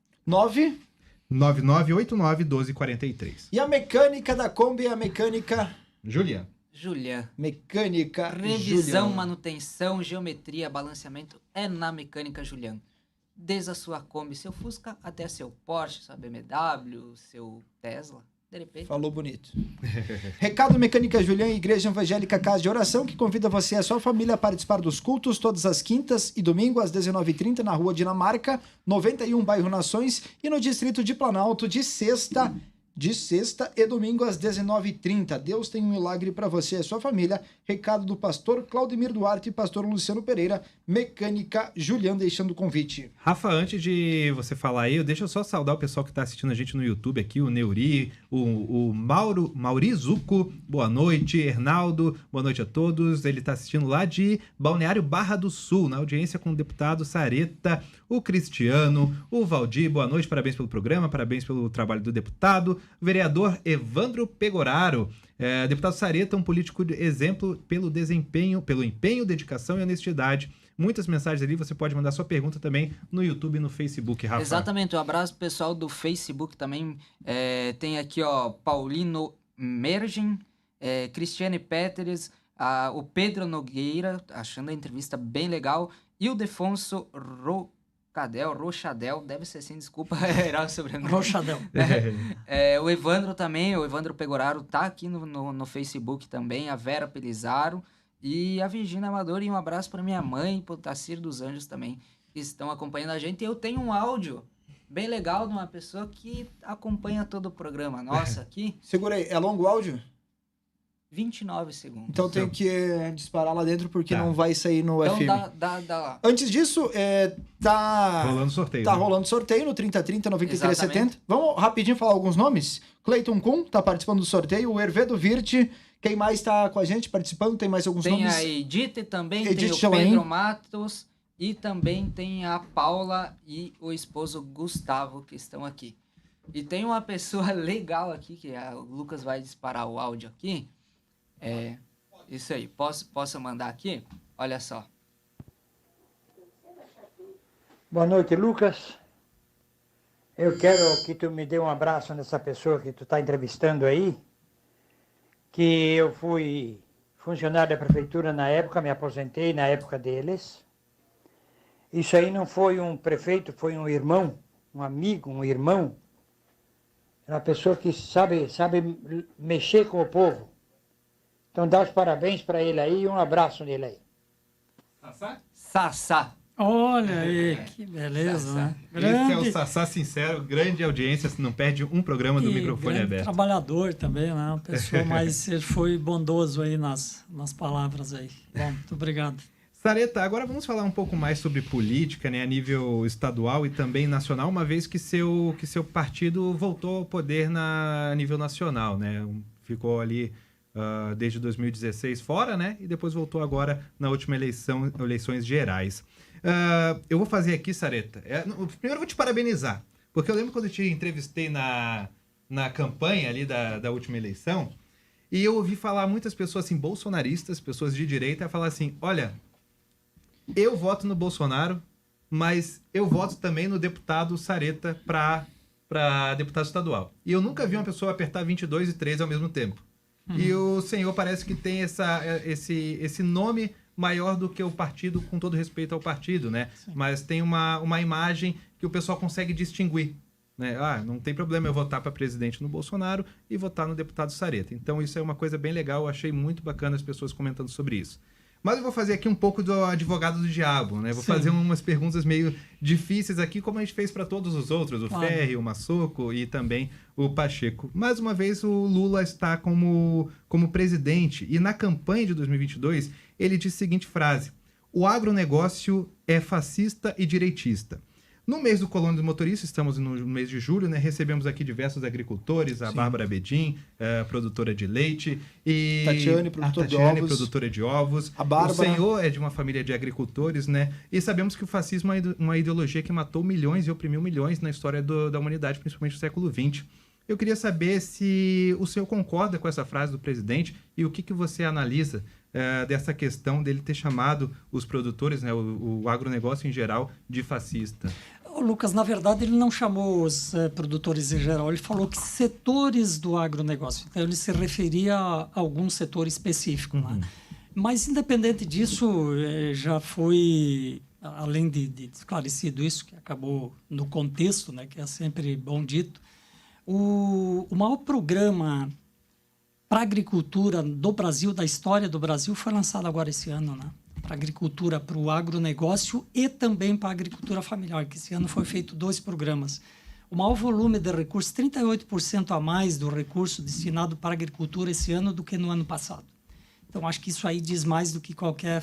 9989-1243. E a mecânica da Kombi é a mecânica... Julian. Julian. Mecânica Revisão, Julian. manutenção, geometria, balanceamento é na Mecânica Julian. Desde a sua Kombi, seu Fusca, até seu Porsche, sua BMW, seu Tesla. De repente. Falou bonito. Recado Mecânica Julian, Igreja Evangélica Casa de Oração, que convida você e a sua família a participar dos cultos todas as quintas e domingo às 19h30 na Rua Dinamarca, 91, bairro Nações, e no Distrito de Planalto de sexta e domingo às 19h30. Deus tem um milagre para você e a sua família. Recado do pastor Claudemir Duarte e pastor Luciano Pereira, Mecânica Julian, deixando o convite. Rafa, antes de você falar aí, deixa eu só saudar o pessoal que está assistindo a gente no YouTube aqui, o Neuri, o Maurizuco, boa noite, Hernaldo, boa noite a todos. Ele está assistindo lá de Balneário Barra do Sul, na audiência com o deputado Sareta, o Cristiano, o Valdir, boa noite, parabéns pelo programa, parabéns pelo trabalho do deputado, o vereador Evandro Pegoraro. Deputado Sareta, um político de exemplo pelo empenho, dedicação e honestidade. Muitas mensagens ali, você pode mandar sua pergunta também no YouTube e no Facebook, Rafa. Exatamente, um abraço pro pessoal do Facebook também. Tem aqui, ó, Paulino Mergin, Cristiane Péteres, o Pedro Nogueira, achando a entrevista bem legal, e o Defonso Rochadel, deve ser assim, desculpa, era o sobrenome. Rochadel. O Evandro também, o Evandro Pegoraro tá aqui no Facebook também, a Vera Pelizaro e a Virgínia Amador, e um abraço para minha mãe e pro Tacir dos Anjos também, que estão acompanhando a gente. E eu tenho um áudio bem legal de uma pessoa que acompanha todo o programa. Nossa, aqui... Segura aí, é longo o áudio? 29 segundos. Então tem que disparar lá dentro porque Tá. não vai sair no Então FM. dá lá. Antes disso, tá Rolando sorteio. Tá né? rolando sorteio no 3030 9370. Exatamente. Vamos rapidinho falar alguns nomes. Cleiton Kuhn tá participando do sorteio, o Hervedo Virte. Quem mais tá com a gente participando? Tem mais alguns Tem nomes? a Edith também, Edith tem o Chalain. Pedro Matos e também tem a Paula e o esposo Gustavo que estão aqui. E tem uma pessoa legal aqui, que o Lucas vai disparar o áudio aqui. Isso aí, posso mandar aqui? Olha só. Boa noite, Lucas. Eu quero que tu me dê um abraço nessa pessoa que tu está entrevistando aí, que eu fui funcionário da prefeitura na época, me aposentei na época deles. Isso aí não foi um prefeito, foi um irmão, um amigo, um irmão. É uma pessoa que sabe mexer com o povo. Então dá os parabéns para ele aí e um abraço nele aí. Sassá. Olha aí, que beleza, né? Esse é o Sassá Sincero, grande audiência, não perde um programa do e microfone grande aberto. trabalhador também, né? Uma pessoa, mas ele foi bondoso aí nas palavras aí. Bom, muito obrigado. Sareta, agora vamos falar um pouco mais sobre política, né, a nível estadual e também nacional, uma vez que seu partido voltou ao poder a nível nacional, né? Ficou ali desde 2016 fora, né? E depois voltou agora na última eleições gerais. Eu vou fazer aqui, Sareta. Primeiro eu vou te parabenizar, porque eu lembro quando eu te entrevistei na campanha ali da última eleição, e eu ouvi falar muitas pessoas assim, bolsonaristas, pessoas de direita, falar assim, olha, eu voto no Bolsonaro, mas eu voto também no deputado Sareta para deputado estadual. E eu nunca vi uma pessoa apertar 22 e 13 ao mesmo tempo. E o senhor parece que tem esse nome maior do que o partido, com todo respeito ao partido, né? Sim. Mas tem uma imagem que o pessoal consegue distinguir. Né? Não tem problema eu votar para presidente no Bolsonaro e votar no deputado Sareta. Então isso é uma coisa bem legal, eu achei muito bacana as pessoas comentando sobre isso. Mas eu vou fazer aqui um pouco do advogado do diabo, né? Vou fazer umas perguntas meio difíceis aqui, como a gente fez para todos os outros, o Ferri, o Massoco e também o Pacheco. Mais uma vez, o Lula está como presidente e na campanha de 2022 ele disse a seguinte frase: o agronegócio é fascista e direitista. No mês do Colônia dos Motoristas, estamos no mês de julho, né? Recebemos aqui diversos agricultores, a Bárbara Bedin, produtora de leite, e Tatiane, produtora de ovos. A Bárbara. O senhor é de uma família de agricultores, né? E sabemos que o fascismo é uma ideologia que matou milhões e oprimiu milhões na história da humanidade, principalmente no século XX. Eu queria saber se o senhor concorda com essa frase do presidente e o que você analisa dessa questão dele ter chamado os produtores, né, o agronegócio em geral, de fascista. Lucas, na verdade, ele não chamou os produtores em geral, ele falou que setores do agronegócio. Então, ele se referia a algum setor específico. Né? Mas, independente disso, já foi, além de esclarecido isso, que acabou no contexto, né, que é sempre bom dito, o maior programa para a agricultura do Brasil, da história do Brasil, foi lançado agora esse ano, né? Para a agricultura, para o agronegócio e também para a agricultura familiar, que esse ano foi feito 2 programas. O maior volume de recursos, 38% a mais do recurso destinado para a agricultura esse ano do que no ano passado. Então, acho que isso aí diz mais do que qualquer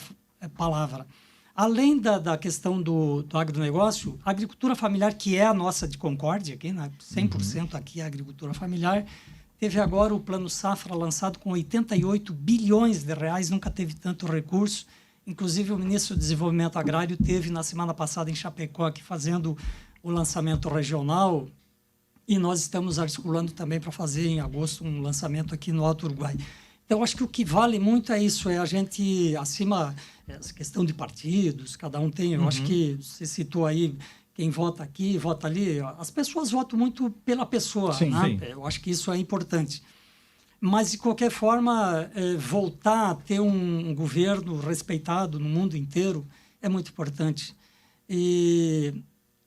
palavra. Além da questão do agronegócio, a agricultura familiar, que é a nossa de Concórdia, aqui, né? 100% aqui é a agricultura familiar, teve agora o Plano Safra lançado com 88 bilhões de reais, nunca teve tanto recurso. Inclusive, o ministro do Desenvolvimento Agrário teve na semana passada em Chapecó aqui fazendo o lançamento regional e nós estamos articulando também para fazer em agosto um lançamento aqui no Alto Uruguai. Então, acho que o que vale muito é isso, é a gente, acima, essa questão de partidos, cada um tem, eu acho que você citou aí, quem vota aqui, vota ali, as pessoas votam muito pela pessoa, sim, né? Sim. Eu acho que isso é importante. Mas, de qualquer forma, voltar a ter um governo respeitado no mundo inteiro é muito importante. E,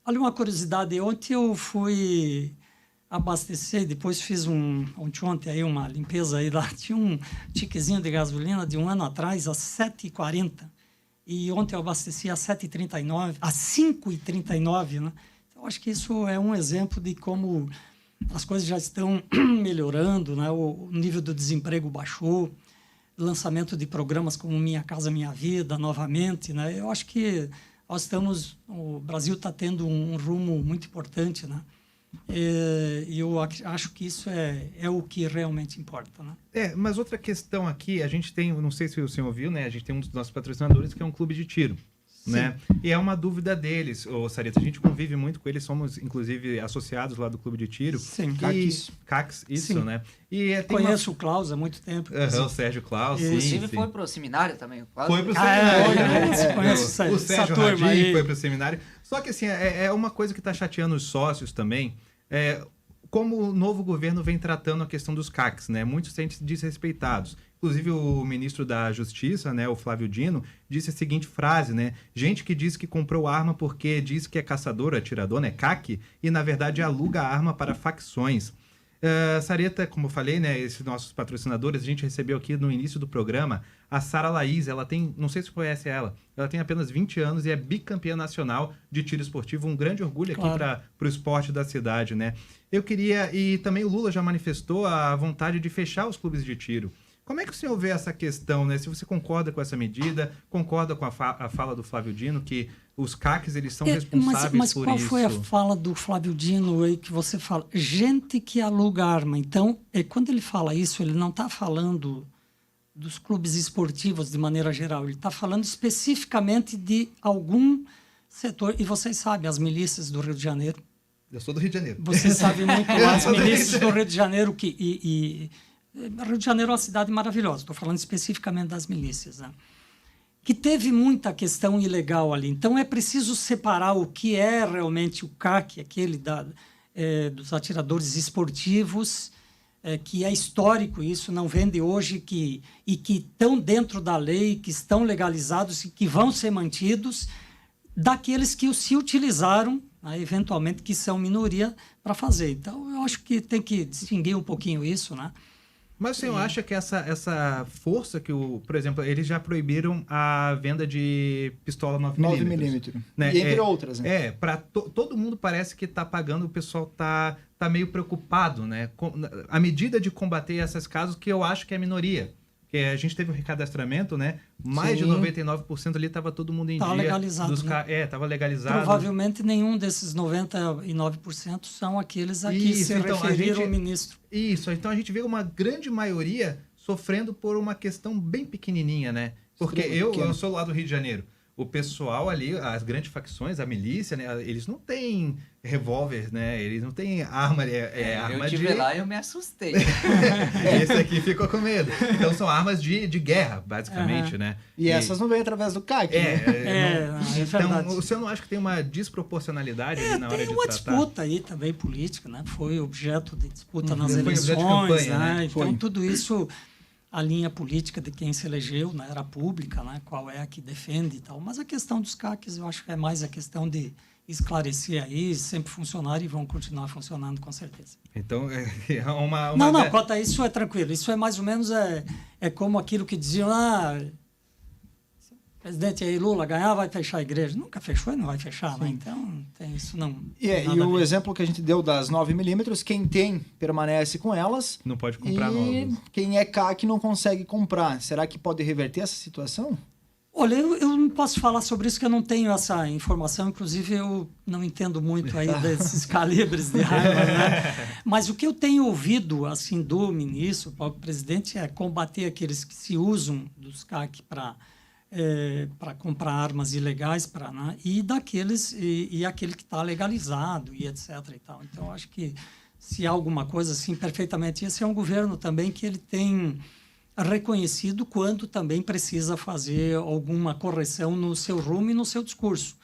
olha uma curiosidade, ontem eu fui abastecer, depois fiz ontem aí uma limpeza aí lá, tinha um tiquezinho de gasolina de um ano atrás, às 7h40, e ontem eu abasteci às 7h39, às 5h39, né? Então, acho que isso é um exemplo de como as coisas já estão melhorando, né? O nível do desemprego baixou, lançamento de programas como Minha Casa Minha Vida, novamente, né? Eu acho que o Brasil está tendo um rumo muito importante, né? E eu acho que isso é o que realmente importa, né? Mas outra questão aqui, a gente tem, não sei se o senhor ouviu, né? A gente tem um dos nossos patrocinadores que é um clube de tiro. Né? E é uma dúvida deles, Sareta, a gente convive muito com eles, somos inclusive associados lá do clube de tiro. Sim, CACS, isso, sim. né? Conheço o Klaus há muito tempo. O Sérgio Klaus, sim. Inclusive foi pro seminário também. O Klaus. Foi pro seminário. Conheço o Sérgio turma Radin aí. foi pro seminário. Só que assim, é uma coisa que está chateando os sócios também, como o novo governo vem tratando a questão dos CACs, né? Muitos sentem desrespeitados. Inclusive, o ministro da Justiça, né, o Flávio Dino, disse a seguinte frase, né? Gente que diz que comprou arma porque diz que é caçador, atirador, né? CAC, e na verdade aluga a arma para facções. Sareta, como eu falei, né, esses nossos patrocinadores, a gente recebeu aqui no início do programa a Sara Laís, ela tem, não sei se você conhece ela tem apenas 20 anos e é bicampeã nacional de tiro esportivo, um grande orgulho aqui para o esporte da cidade, né? Eu queria, e também o Lula já manifestou a vontade de fechar os clubes de tiro. Como é que o senhor vê essa questão, né? Se você concorda com essa medida, concorda com a fala do Flávio Dino, que os CACs, eles são responsáveis mas por qual isso? foi a fala do Flávio Dino aí que você fala? Gente que aluga arma. Então, quando ele fala isso, ele não está falando dos clubes esportivos de maneira geral. Ele está falando especificamente de algum setor. E vocês sabem, as milícias do Rio de Janeiro. Eu sou do Rio de Janeiro. Vocês sabem muito lá, as milícias do Rio de Janeiro Rio de Janeiro é uma cidade maravilhosa, estou falando especificamente das milícias, né? Que teve muita questão ilegal ali. Então, é preciso separar o que é realmente o CAC, aquele dos atiradores esportivos, que é histórico isso, não vende hoje, e que estão dentro da lei, que estão legalizados e que vão ser mantidos, daqueles que se utilizaram, né, eventualmente, que são minoria, para fazer. Então, eu acho que tem que distinguir um pouquinho isso, né? Mas o senhor acha que essa força que, por exemplo, eles já proibiram a venda de pistola 9mm? Né? E entre outras, né? Todo mundo parece que está pagando, o pessoal tá meio preocupado, né? A medida de combater esses casos, que eu acho que é a minoria. Porque a gente teve um recadastramento, né? Mais de 99% ali estava todo mundo em dia. Legalizado, né? Estava legalizado. Provavelmente nenhum desses 99% são aqueles a que se referiram ao ministro. Isso, então a gente vê uma grande maioria sofrendo por uma questão bem pequenininha, né? Porque eu sou lá do Rio de Janeiro. O pessoal ali, as grandes facções, a milícia, né? Eles não têm revólver, né? Eles não têm arma. Arma eu tive lá e eu me assustei. Esse aqui ficou com medo. Então são armas de guerra, basicamente, né? E essas não vêm através do CAC, então, o senhor não acha que tem uma desproporcionalidade ali na hora de tratar? Tem uma disputa aí também política, né? Foi objeto de disputa nas foi eleições, objeto de campanha, né? né? Então tudo isso, a linha política de quem se elegeu, né, era pública, né, qual é a que defende e tal. Mas a questão dos CACs, eu acho que é mais a questão de esclarecer aí, sempre funcionaram e vão continuar funcionando com certeza. Então, é uma... Não, quanto a isso é tranquilo. Isso é mais ou menos como aquilo que diziam, o presidente aí, Lula, ganhar, vai fechar a igreja. Nunca fechou e não vai fechar, né? Então, isso não... E o exemplo que a gente deu das 9mm, quem tem, permanece com elas. Não pode comprar novas. Quem é CAC não consegue comprar. Será que pode reverter essa situação? Olha, eu não posso falar sobre isso, que eu não tenho essa informação. Inclusive, eu não entendo muito aí desses calibres de arma, né? Mas o que eu tenho ouvido, assim, do ministro, do presidente, é combater aqueles que se usam dos CAC para comprar armas ilegais, né? E daqueles e aquele que está legalizado e etc. E tal. Então, acho que se há alguma coisa assim perfeitamente, esse é um governo também que ele tem reconhecido quando também precisa fazer alguma correção no seu rumo e no seu discurso.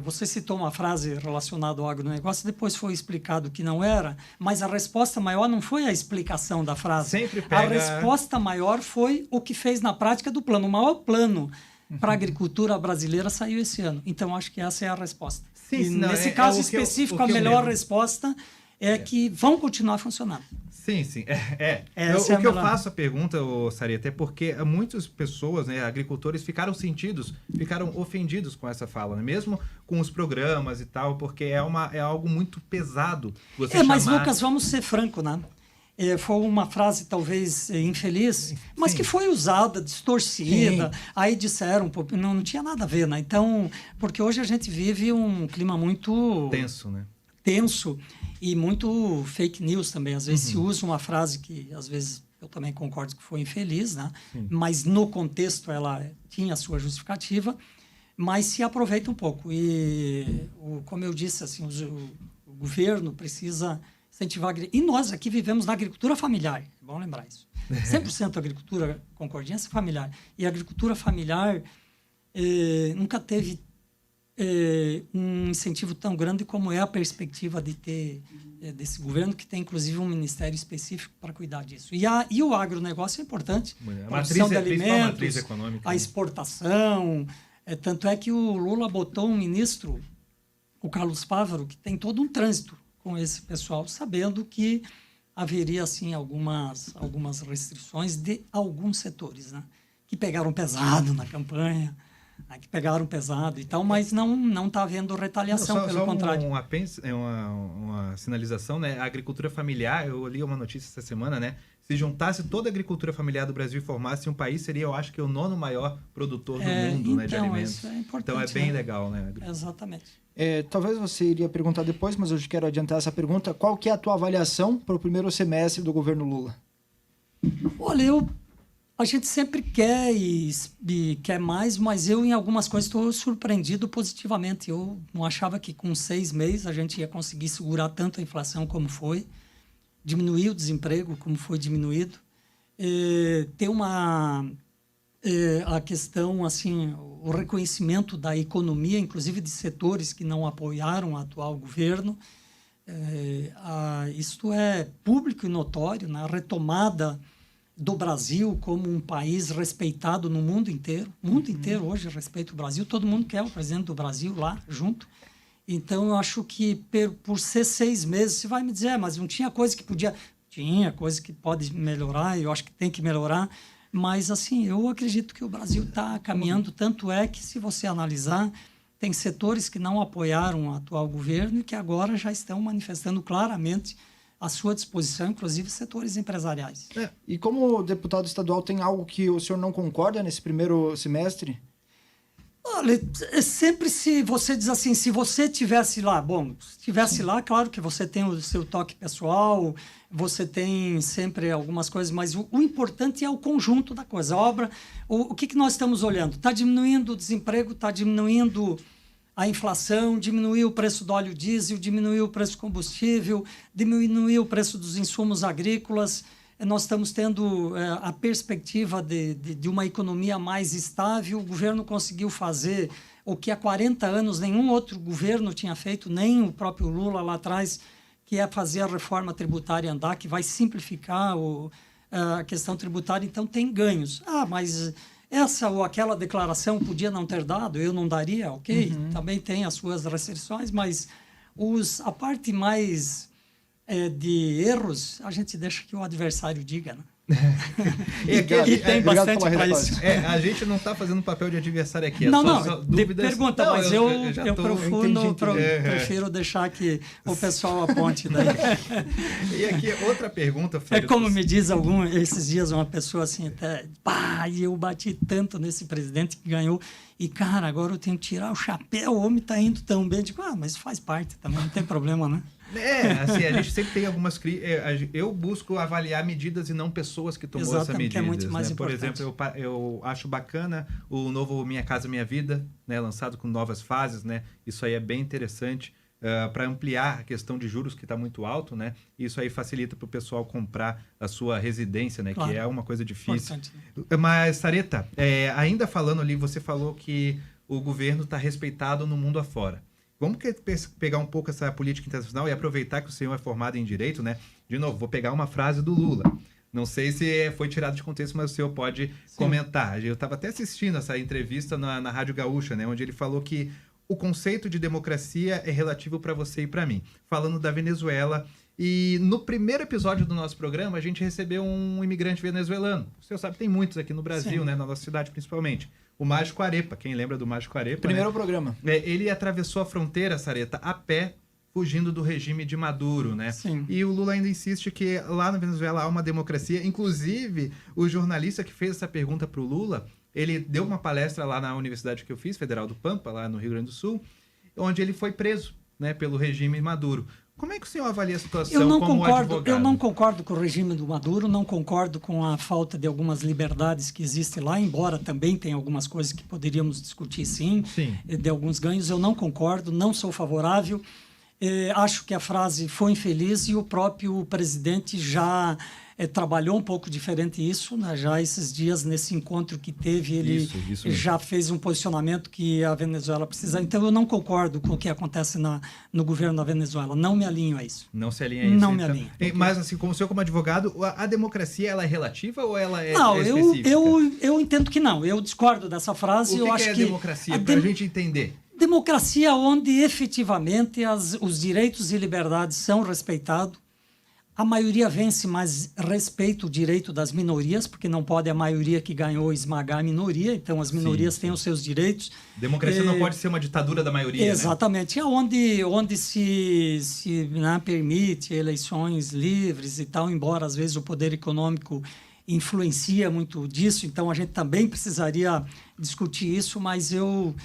Você citou uma frase relacionada ao agronegócio, depois foi explicado que não era, mas a resposta maior não foi a explicação da frase. Sempre pega... A resposta maior foi o que fez na prática do plano. O maior plano para a agricultura brasileira saiu esse ano. Então, acho que essa é a resposta. Sim, nesse caso específico, a melhor resposta é que vão continuar funcionando. Sim. O que eu faço a pergunta, Sareta, é porque muitas pessoas, né, agricultores, ficaram ofendidos com essa fala, né? Mesmo com os programas e tal, porque é algo muito pesado. Mas, Lucas, vamos ser franco, né? Foi uma frase talvez infeliz, mas que foi usada, distorcida. Sim. Aí disseram, não tinha nada a ver, né? Então, porque hoje a gente vive um clima muito... tenso, né? Tenso e muito fake news também. Às vezes se usa uma frase que, às vezes, eu também concordo que foi infeliz, né? Mas no contexto ela tinha a sua justificativa, mas se aproveita um pouco. E, como eu disse, assim, o governo precisa incentivar... E nós aqui vivemos na agricultura familiar, é bom lembrar isso. 100% agricultura concordância familiar. E a agricultura familiar nunca teve um incentivo tão grande como é a perspectiva de ter desse governo, que tem inclusive um ministério específico para cuidar disso. E o agronegócio é importante. A produção de alimentos, a exportação. Tanto é que o Lula botou um ministro, o Carlos Fávaro, que tem todo um trânsito com esse pessoal, sabendo que haveria assim algumas restrições de alguns setores, né? Que pegaram pesado na campanha, que pegaram pesado e tal, mas não está havendo retaliação, pelo contrário. Uma sinalização, né? A agricultura familiar, eu li uma notícia essa semana, né? Se juntasse toda a agricultura familiar do Brasil e formasse um país, seria, eu acho que, o 9º maior produtor do mundo, então, né, de alimentos. Isso é importante, então é bem legal, né? Exatamente. Talvez você iria perguntar depois, mas eu quero adiantar essa pergunta. Qual que é a tua avaliação para o primeiro semestre do governo Lula? Olha, a gente sempre quer e quer mais, mas eu, em algumas coisas, estou surpreendido positivamente. Eu não achava que com 6 meses a gente ia conseguir segurar tanto a inflação como foi, diminuir o desemprego como foi diminuído, ter a questão, assim, o reconhecimento da economia, inclusive de setores que não apoiaram o atual governo, Isto é público e notório, né? A retomada do Brasil como um país respeitado no mundo inteiro. O mundo inteiro hoje respeita o Brasil. Todo mundo quer o presidente do Brasil lá junto. Então, eu acho que por ser 6 meses, você vai me dizer, mas não tinha coisa que podia... Tinha coisa que pode melhorar, eu acho que tem que melhorar. Mas, assim, eu acredito que o Brasil está caminhando. Tanto é que, se você analisar, tem setores que não apoiaram o atual governo e que agora já estão manifestando claramente à sua disposição, inclusive setores empresariais. E como deputado estadual, tem algo que o senhor não concorda nesse primeiro semestre? Olha, sempre se você diz assim, se você tivesse lá, lá, claro que você tem o seu toque pessoal, você tem sempre algumas coisas, mas o importante é o conjunto da coisa. A obra, o que nós estamos olhando? Está diminuindo o desemprego, está diminuindo a inflação, diminuiu o preço do óleo diesel, diminuiu o preço do combustível, diminuiu o preço dos insumos agrícolas. Nós estamos tendo a perspectiva de uma economia mais estável. O governo conseguiu fazer o que há 40 anos nenhum outro governo tinha feito, nem o próprio Lula lá atrás, que é fazer a reforma tributária andar, que vai simplificar a questão tributária. Então, tem ganhos. Mas essa ou aquela declaração podia não ter dado, eu não daria, ok? Também tem as suas restrições, mas a parte mais de erros, a gente deixa que o adversário diga, né? E tem bastante para isso. A gente não está fazendo papel de adversário aqui. Não, dúvidas. Pergunta, não, mas eu prefiro deixar que o pessoal aponte daí. E aqui, outra pergunta, Fred. Como me diz esses dias uma pessoa assim, até, e eu bati tanto nesse presidente que ganhou, e cara, agora eu tenho que tirar o chapéu, o homem está indo tão bem. Digo, mas faz parte também, não tem problema, né? Assim, a gente sempre tem algumas... Eu busco avaliar medidas e não pessoas que tomou essa medida. Que é muito mais Por importante. exemplo, eu acho bacana o novo Minha Casa Minha Vida, né, lançado com novas fases, né? Isso aí é bem interessante para ampliar a questão de juros, que está muito alto, né? Isso aí facilita para o pessoal comprar a sua residência, né? Claro. Que é uma coisa difícil. Importante. Mas, Sareta, ainda falando ali, você falou que o governo está respeitado no mundo afora. Vamos pegar um pouco essa política internacional e aproveitar que o senhor é formado em Direito, né? De novo, vou pegar uma frase do Lula. Não sei se foi tirado de contexto, mas o senhor pode comentar. Eu estava até assistindo essa entrevista na Rádio Gaúcha, né? Onde ele falou que o conceito de democracia é relativo para você e para mim. Falando da Venezuela. E no primeiro episódio do nosso programa, a gente recebeu um imigrante venezuelano. O senhor sabe, tem muitos aqui no Brasil, né? Na nossa cidade, principalmente. O Mágico Arepa, quem lembra do Mágico Arepa? Primeiro programa. Ele atravessou a fronteira, Sareta, a pé, fugindo do regime de Maduro, né? Sim. E o Lula ainda insiste que lá na Venezuela há uma democracia. Inclusive, o jornalista que fez essa pergunta para o Lula, ele deu uma palestra lá na universidade que eu fiz, Federal do Pampa, lá no Rio Grande do Sul, onde ele foi preso, né, pelo regime Maduro. Como é que o senhor avalia a situação advogado? Eu não concordo com o regime do Maduro, não concordo com a falta de algumas liberdades que existem lá, embora também tenha algumas coisas que poderíamos discutir, sim. De alguns ganhos. Eu não concordo, não sou favorável. Acho que a frase foi infeliz e o próprio presidente já trabalhou um pouco diferente isso, né? Já esses dias, nesse encontro que teve, ele já fez um posicionamento que a Venezuela precisa. Então, eu não concordo com o que acontece no governo da Venezuela. Não me alinho a isso. Não se alinha a isso? Não me alinho. Mas, assim, como o senhor como advogado, a democracia ela é relativa ou ela é específica? Eu entendo que não. Eu discordo dessa frase. O que é a democracia, para a gente entender? Democracia onde efetivamente os direitos e liberdades são respeitados. A maioria vence, mas respeita o direito das minorias, porque não pode a maioria que ganhou esmagar a minoria, então as minorias têm os seus direitos. Democracia não pode ser uma ditadura da maioria, exatamente. né? Onde se permite eleições livres e tal, embora às vezes o poder econômico influencia muito disso, então a gente também precisaria discutir isso, mas eu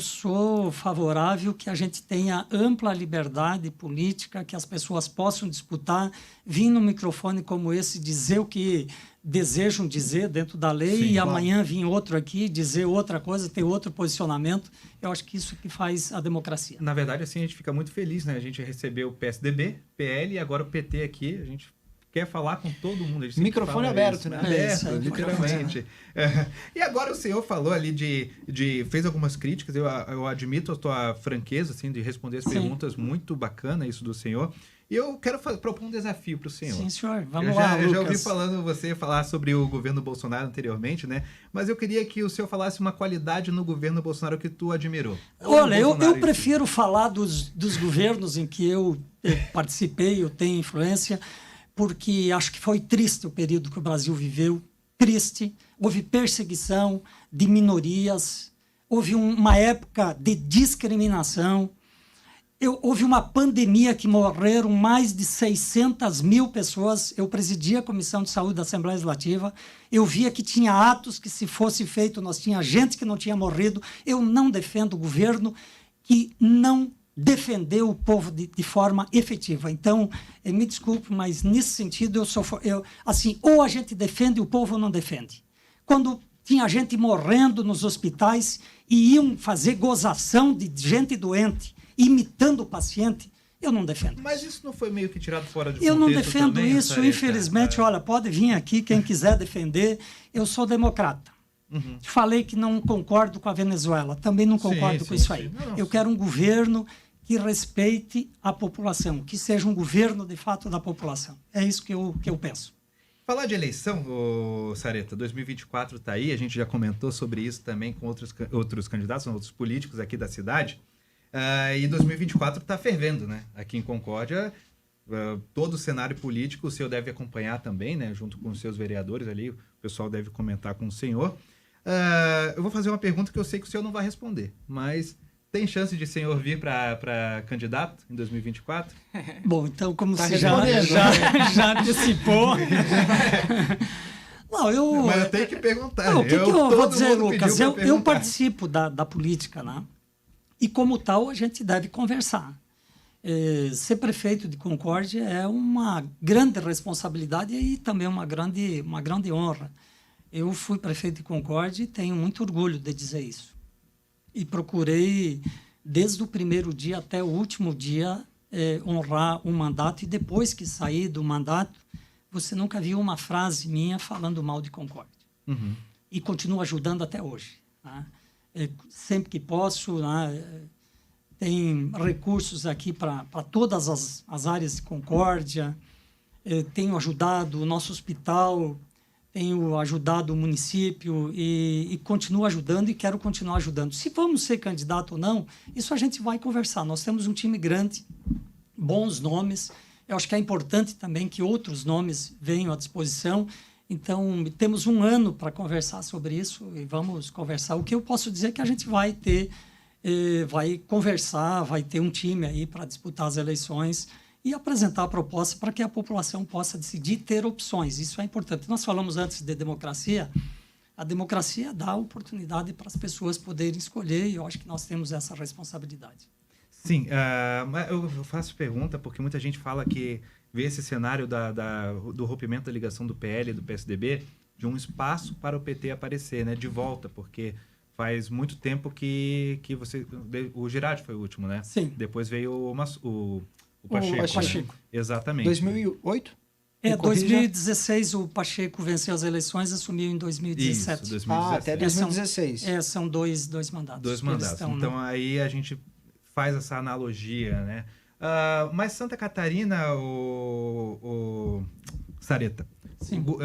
sou favorável que a gente tenha ampla liberdade política, que as pessoas possam disputar, vir no microfone como esse, dizer o que desejam dizer dentro da lei, amanhã vir outro aqui, dizer outra coisa, ter outro posicionamento. Eu acho que isso que faz a democracia. Na verdade, assim, a gente fica muito feliz, né? A gente recebeu o PSDB, PL e agora o PT aqui. A gente quer falar com todo mundo. Microfone aberto, né? Aberto, literalmente. E agora o senhor falou ali fez algumas críticas, eu admito a tua franqueza, assim, de responder as perguntas, muito bacana isso do senhor. E eu quero propor um desafio para o senhor. Sim, senhor. Vamos lá, Eu já ouvi você falar sobre o governo Bolsonaro anteriormente, né? Mas eu queria que o senhor falasse uma qualidade no governo Bolsonaro que tu admirou. Olha, eu prefiro falar dos governos em que eu participei, eu tenho influência, porque acho que foi triste o período que o Brasil viveu. Triste. Houve perseguição de minorias, houve uma época de discriminação. Houve uma pandemia que morreram mais de 600 mil pessoas. Eu presidia a Comissão de Saúde da Assembleia Legislativa. Eu via que tinha atos que, se fosse feito, nós tinha gente que não tinha morrido. Eu não defendo o governo que não defendeu o povo de forma efetiva. Então, me desculpe, mas nesse sentido, assim, ou a gente defende o povo ou não defende. Quando tinha gente morrendo nos hospitais e iam fazer gozação de gente doente, imitando o paciente, eu não defendo. Mas isso não foi meio que tirado fora de contexto? Eu não defendo também, isso, infelizmente. Olha, pode vir aqui quem quiser defender. Eu sou democrata. Falei que não concordo com a Venezuela. Também não concordo com isso aí. Eu quero um governo que respeite a população, que seja um governo, de fato, da população. É isso que eu penso. Falar de eleição, Sareta, 2024 está aí, a gente já comentou sobre isso também com outros candidatos, outros políticos aqui da cidade. E 2024 está fervendo, né? Aqui em Concórdia, todo o cenário político o senhor deve acompanhar também, né? Junto com os seus vereadores ali, o pessoal deve comentar com o senhor. Eu vou fazer uma pergunta que eu sei que o senhor não vai responder, mas tem chance de o senhor vir para candidato em 2024? Bom, então, como você já antecipou... Não, Mas eu tenho que perguntar. Não, o que eu vou dizer, Lucas? Eu participo da política, né? E, como tal, a gente deve conversar. Ser prefeito de Concórdia é uma grande responsabilidade e também uma grande honra. Eu fui prefeito de Concórdia e tenho muito orgulho de dizer isso. E procurei, desde o primeiro dia até o último dia, honrar o mandato. E depois que saí do mandato, você nunca viu uma frase minha falando mal de Concórdia. E continuo ajudando até hoje, né? Sempre que posso, né? Tem recursos aqui para todas as áreas de Concórdia. Tenho ajudado o nosso hospital, tenho ajudado o município e continuo ajudando e quero continuar ajudando. Se vamos ser candidato ou não, isso a gente vai conversar. Nós temos um time grande, bons nomes. Eu acho que é importante também que outros nomes venham à disposição. Então, temos um ano para conversar sobre isso e vamos conversar. O que eu posso dizer é que a gente vai conversar, vai ter um time aí para disputar as eleições e apresentar a proposta para que a população possa decidir, ter opções. Isso é importante. Nós falamos antes de democracia. A democracia dá oportunidade para as pessoas poderem escolher e eu acho que nós temos essa responsabilidade. Sim, eu faço pergunta porque muita gente fala que vê esse cenário do rompimento da ligação do PL e do PSDB de um espaço para o PT aparecer, né, de volta, porque faz muito tempo que você... O Girardi foi o último, né? Sim. Depois veio o Pacheco. Né? Exatamente. 2008? 2016 o Pacheco venceu as eleições e assumiu em 2017. Isso, 2017. Até 2016. São dois mandatos. Dois mandatos. Então, aí a gente faz essa analogia, né? Mas Santa Catarina, o Sareta,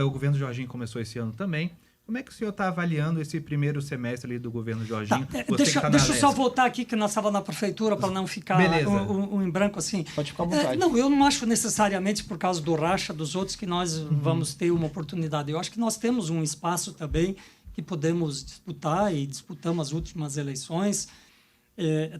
o governo Jorginho começou esse ano também. Como é que o senhor está avaliando esse primeiro semestre ali do governo Jorginho? Deixa eu só voltar aqui, que nós estávamos na prefeitura, para não ficar em branco assim. Pode ficar à vontade. Não, eu não acho necessariamente por causa do racha dos outros que nós vamos ter uma oportunidade. Eu acho que nós temos um espaço também que podemos disputar e disputamos as últimas eleições.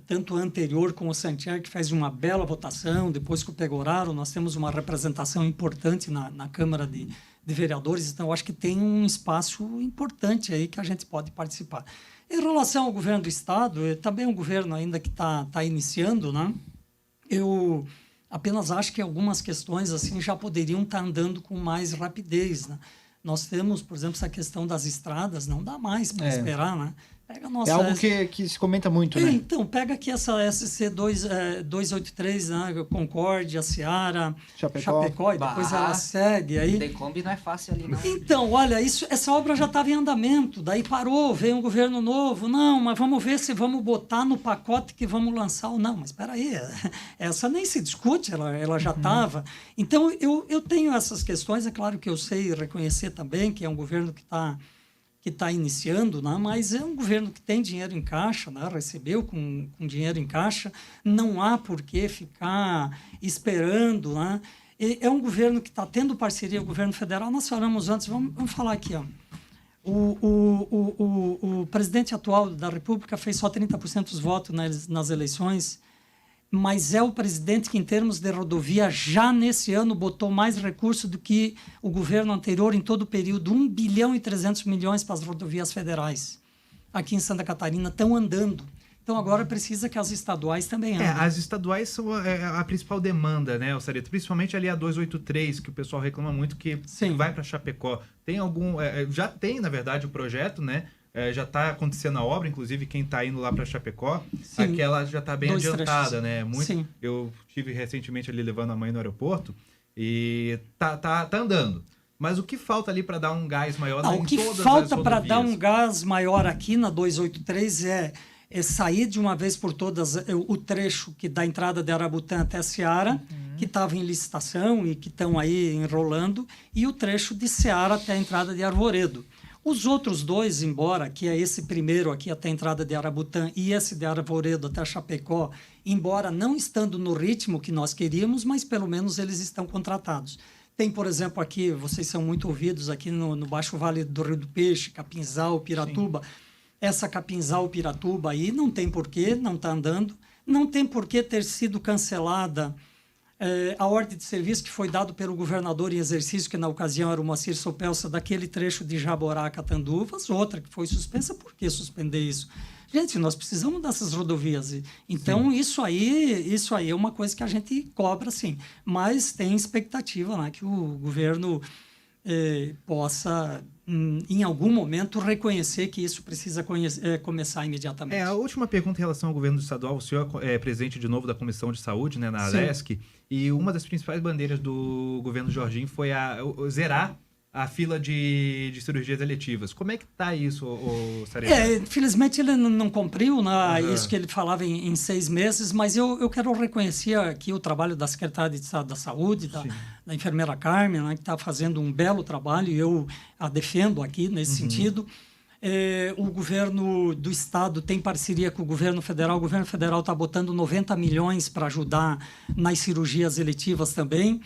Tanto a anterior com o Santiago, que fez uma bela votação, depois com o Pegoraro, nós temos uma representação importante na Câmara de Vereadores, então eu acho que tem um espaço importante aí que a gente pode participar. Em relação ao governo do Estado, também é um governo ainda que está iniciando, né? Eu apenas acho que algumas questões assim já poderiam estar andando com mais rapidez, né? Nós temos, por exemplo, essa questão das estradas, não dá mais para esperar, né? Pega a nossa É algo que se comenta muito, né? Então, pega aqui essa SC 283, né? Concórdia, Seara, Chapecó, e depois ela segue aí. Decombi não é fácil ali, não. Então, olha, essa obra já estava em andamento, daí parou, veio um governo novo. Não, mas vamos ver se vamos botar no pacote que vamos lançar ou não. Mas espera aí, essa nem se discute, ela já estava. Então, eu tenho essas questões, é claro que eu sei reconhecer também que é um governo que está iniciando, né? Mas é um governo que tem dinheiro em caixa, né? Recebeu com dinheiro em caixa, não há por que ficar esperando. Né? É um governo que está tendo parceria com o governo federal. Nós falamos antes, vamos falar aqui. Ó. O presidente atual da República fez só 30% dos votos nas eleições, mas é o presidente que, em termos de rodovia, já nesse ano botou mais recursos do que o governo anterior em todo o período, 1 bilhão e 300 milhões para as rodovias federais. Aqui em Santa Catarina estão andando. Então, agora precisa que as estaduais também andem. As estaduais são a principal demanda, né, Sareta? Principalmente ali a 283, que o pessoal reclama muito, que vai para Chapecó. Tem algum... já tem, na verdade, o projeto, né? Já está acontecendo a obra, inclusive quem está indo lá para Chapecó, aquela já está bem adiantada, né? Eu estive recentemente ali levando a mãe no aeroporto e tá andando. Mas o que falta ali para dar um gás maior em todas as rodovias? O que falta para dar um gás maior aqui na 283 é sair de uma vez por todas o trecho que da entrada de Arabutã até Seara, que estava em licitação e que estão aí enrolando, e o trecho de Seara até a entrada de Arvoredo. Os outros dois, embora, que é esse primeiro aqui até a entrada de Arabutã e esse de Arvoredo até Chapecó, embora não estando no ritmo que nós queríamos, mas pelo menos eles estão contratados. Tem, por exemplo, aqui, vocês são muito ouvidos aqui no Baixo Vale do Rio do Peixe, Capinzal, Piratuba. Sim. Essa Capinzal, Piratuba aí não tem porquê, não está andando. Não tem porquê ter sido cancelada a ordem de serviço que foi dado pelo governador em exercício, que na ocasião era o Moacir Sopelsa, daquele trecho de Jaborá a Catanduvas, outra que foi suspensa. Por que suspender isso? Gente, nós precisamos dessas rodovias. Então, isso aí é uma coisa que a gente cobra, sim. Mas tem expectativa, né, que o governo possa, em algum momento, reconhecer que isso precisa começar imediatamente. A última pergunta em relação ao governo estadual. O senhor é presidente de novo da Comissão de Saúde, né, na ALESC, e uma das principais bandeiras do governo Jorginho foi zerar a fila de cirurgias eletivas. Como é que está isso, Sareta? Infelizmente ele não cumpriu, né, isso que ele falava em 6 meses, mas eu quero reconhecer aqui o trabalho da secretária de Estado da Saúde, da enfermeira Carmen, né, que está fazendo um belo trabalho, e eu a defendo aqui nesse sentido. O governo do estado tem parceria com o governo federal está botando 90 milhões para ajudar nas cirurgias eletivas também.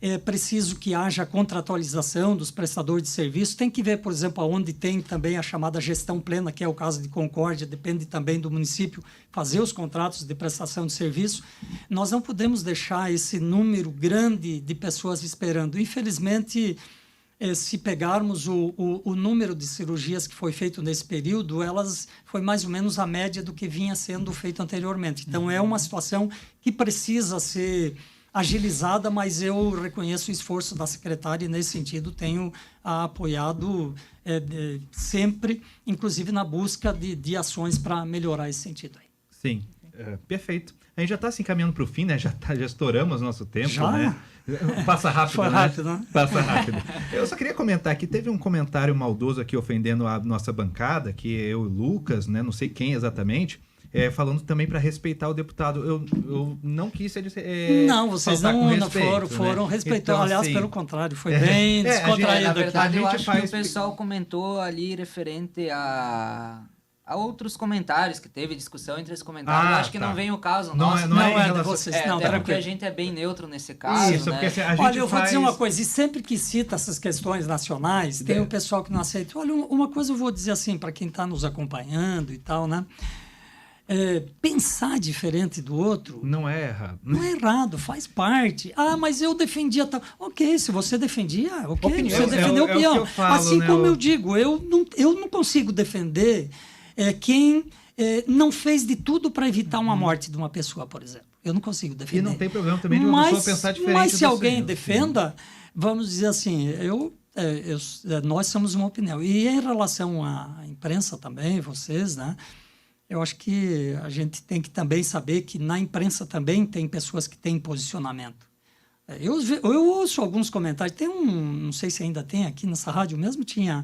É preciso que haja contratualização dos prestadores de serviço. Tem que ver, por exemplo, onde tem também a chamada gestão plena, que é o caso de Concórdia, depende também do município fazer os contratos de prestação de serviço. Nós não podemos deixar esse número grande de pessoas esperando. Infelizmente, se pegarmos o número de cirurgias que foi feito nesse período, foi mais ou menos a média do que vinha sendo feito anteriormente. Então, é uma situação que precisa ser agilizada, mas eu reconheço o esforço da secretária e, nesse sentido, tenho apoiado sempre, inclusive na busca de ações para melhorar esse sentido aí. Sim, perfeito. A gente já está se encaminhando para o fim, né? Já estouramos nosso tempo, né? Passa rápido, Foi rápido, né? Passa rápido. Eu só queria comentar aqui, teve um comentário maldoso aqui ofendendo a nossa bancada, que eu e o Lucas, né? Não sei quem exatamente, falando também para respeitar o deputado. Eu não quis não, vocês não foram respeitando. Então, aliás, assim, pelo contrário, foi bem descontraído. Na verdade, eu acho que o pessoal comentou ali referente a outros comentários, que teve discussão entre os comentários. Eu acho que não vem o caso nosso. Não é de vocês. Até porque a gente é bem neutro nesse caso. Isso, né? Porque a gente Olha, eu vou dizer uma coisa, e sempre que cita essas questões nacionais, tem o pessoal que não aceita. Olha, uma coisa eu vou dizer assim, para quem está nos acompanhando e tal, né? Pensar diferente do outro... Não é errado. Não é errado, faz parte. Mas eu defendia tal... Ok, se você defendia, ok, opinião, você defendeu a opinião. Assim como eu digo, eu não consigo defender quem não fez de tudo para evitar uma morte de uma pessoa, por exemplo. Eu não consigo defender. E não tem problema também de uma pessoa pensar diferente. Mas se alguém defenda, vamos dizer assim, nós somos uma opinião. E em relação à imprensa também, vocês, né? Eu acho que a gente tem que também saber que na imprensa também tem pessoas que têm posicionamento. Eu ouço alguns comentários. Tem não sei se ainda tem aqui nessa rádio mesmo, tinha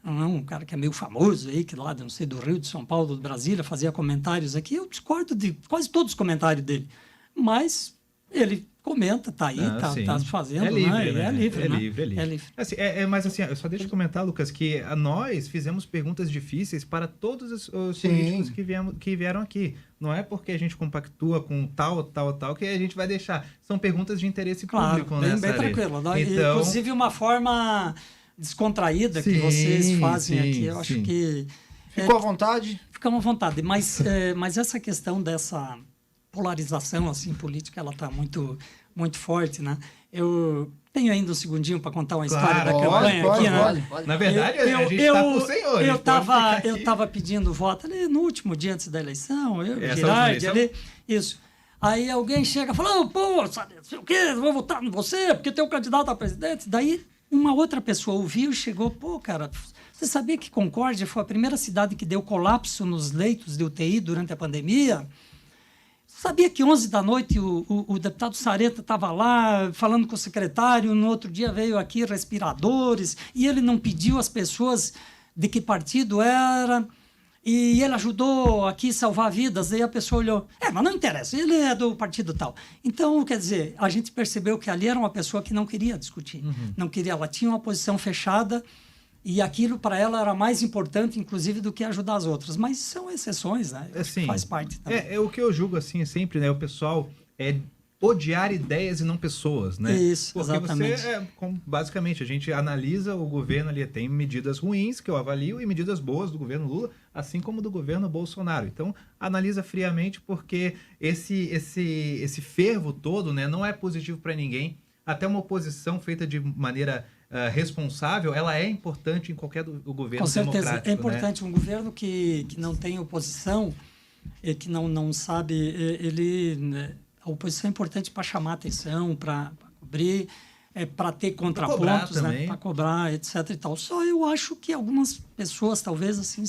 um cara que é meio famoso aí, que lá, não sei, do Rio, de São Paulo, de Brasília, fazia comentários aqui. Eu discordo de quase todos os comentários dele. Mas ele comenta, tá aí, tá fazendo, é livre, né? É livre, né? É livre. Assim, mas assim, eu só deixo comentar, Lucas, que nós fizemos perguntas difíceis para todos os políticos que vieram aqui. Não é porque a gente compactua com tal que a gente vai deixar. São perguntas de interesse público, bem tranquilo. Então... Inclusive uma forma descontraída que vocês fazem aqui, eu acho que... Ficou à vontade? Ficamos à vontade, mas essa questão dessa polarização assim, política, ela está muito, muito forte, né? Eu tenho ainda um segundinho para contar uma história da campanha aqui, né? Pode. Na verdade, a gente está com o senhor. Eu estava pedindo voto ali no último dia antes da eleição, Girardi ali, isso. Aí alguém chega e fala, pô, sabe, o quê? Vou votar em você, porque tem um candidato a presidente. Daí uma outra pessoa ouviu e chegou, pô, cara, você sabia que Concórdia foi a primeira cidade que deu colapso nos leitos de UTI durante a pandemia? Sabia que 11 da noite o deputado Sareta estava lá falando com o secretário, no outro dia veio aqui respiradores, e ele não pediu às pessoas de que partido era, e ele ajudou aqui a salvar vidas. Aí a pessoa olhou, mas não interessa, ele é do partido tal. Então, quer dizer, a gente percebeu que ali era uma pessoa que não queria discutir, não queria, ela tinha uma posição fechada, e aquilo para ela era mais importante, inclusive, do que ajudar as outras. Mas são exceções, né? Assim, faz parte também. O que eu julgo, assim, sempre, né? O pessoal odiar ideias e não pessoas, né? Isso, porque exatamente. Basicamente, a gente analisa o governo ali, tem medidas ruins que eu avalio e medidas boas do governo Lula, assim como do governo Bolsonaro. Então, analisa friamente, porque esse fervo todo, né, não é positivo para ninguém. Até uma oposição feita de maneira responsável, ela é importante em qualquer governo democrático. Com certeza, é importante. Né? Um governo que não tem oposição, que não sabe, a oposição é importante para chamar atenção, para cobrir, para ter contrapontos, né? Para cobrar, etc. E tal. Só eu acho que algumas pessoas, talvez, assim,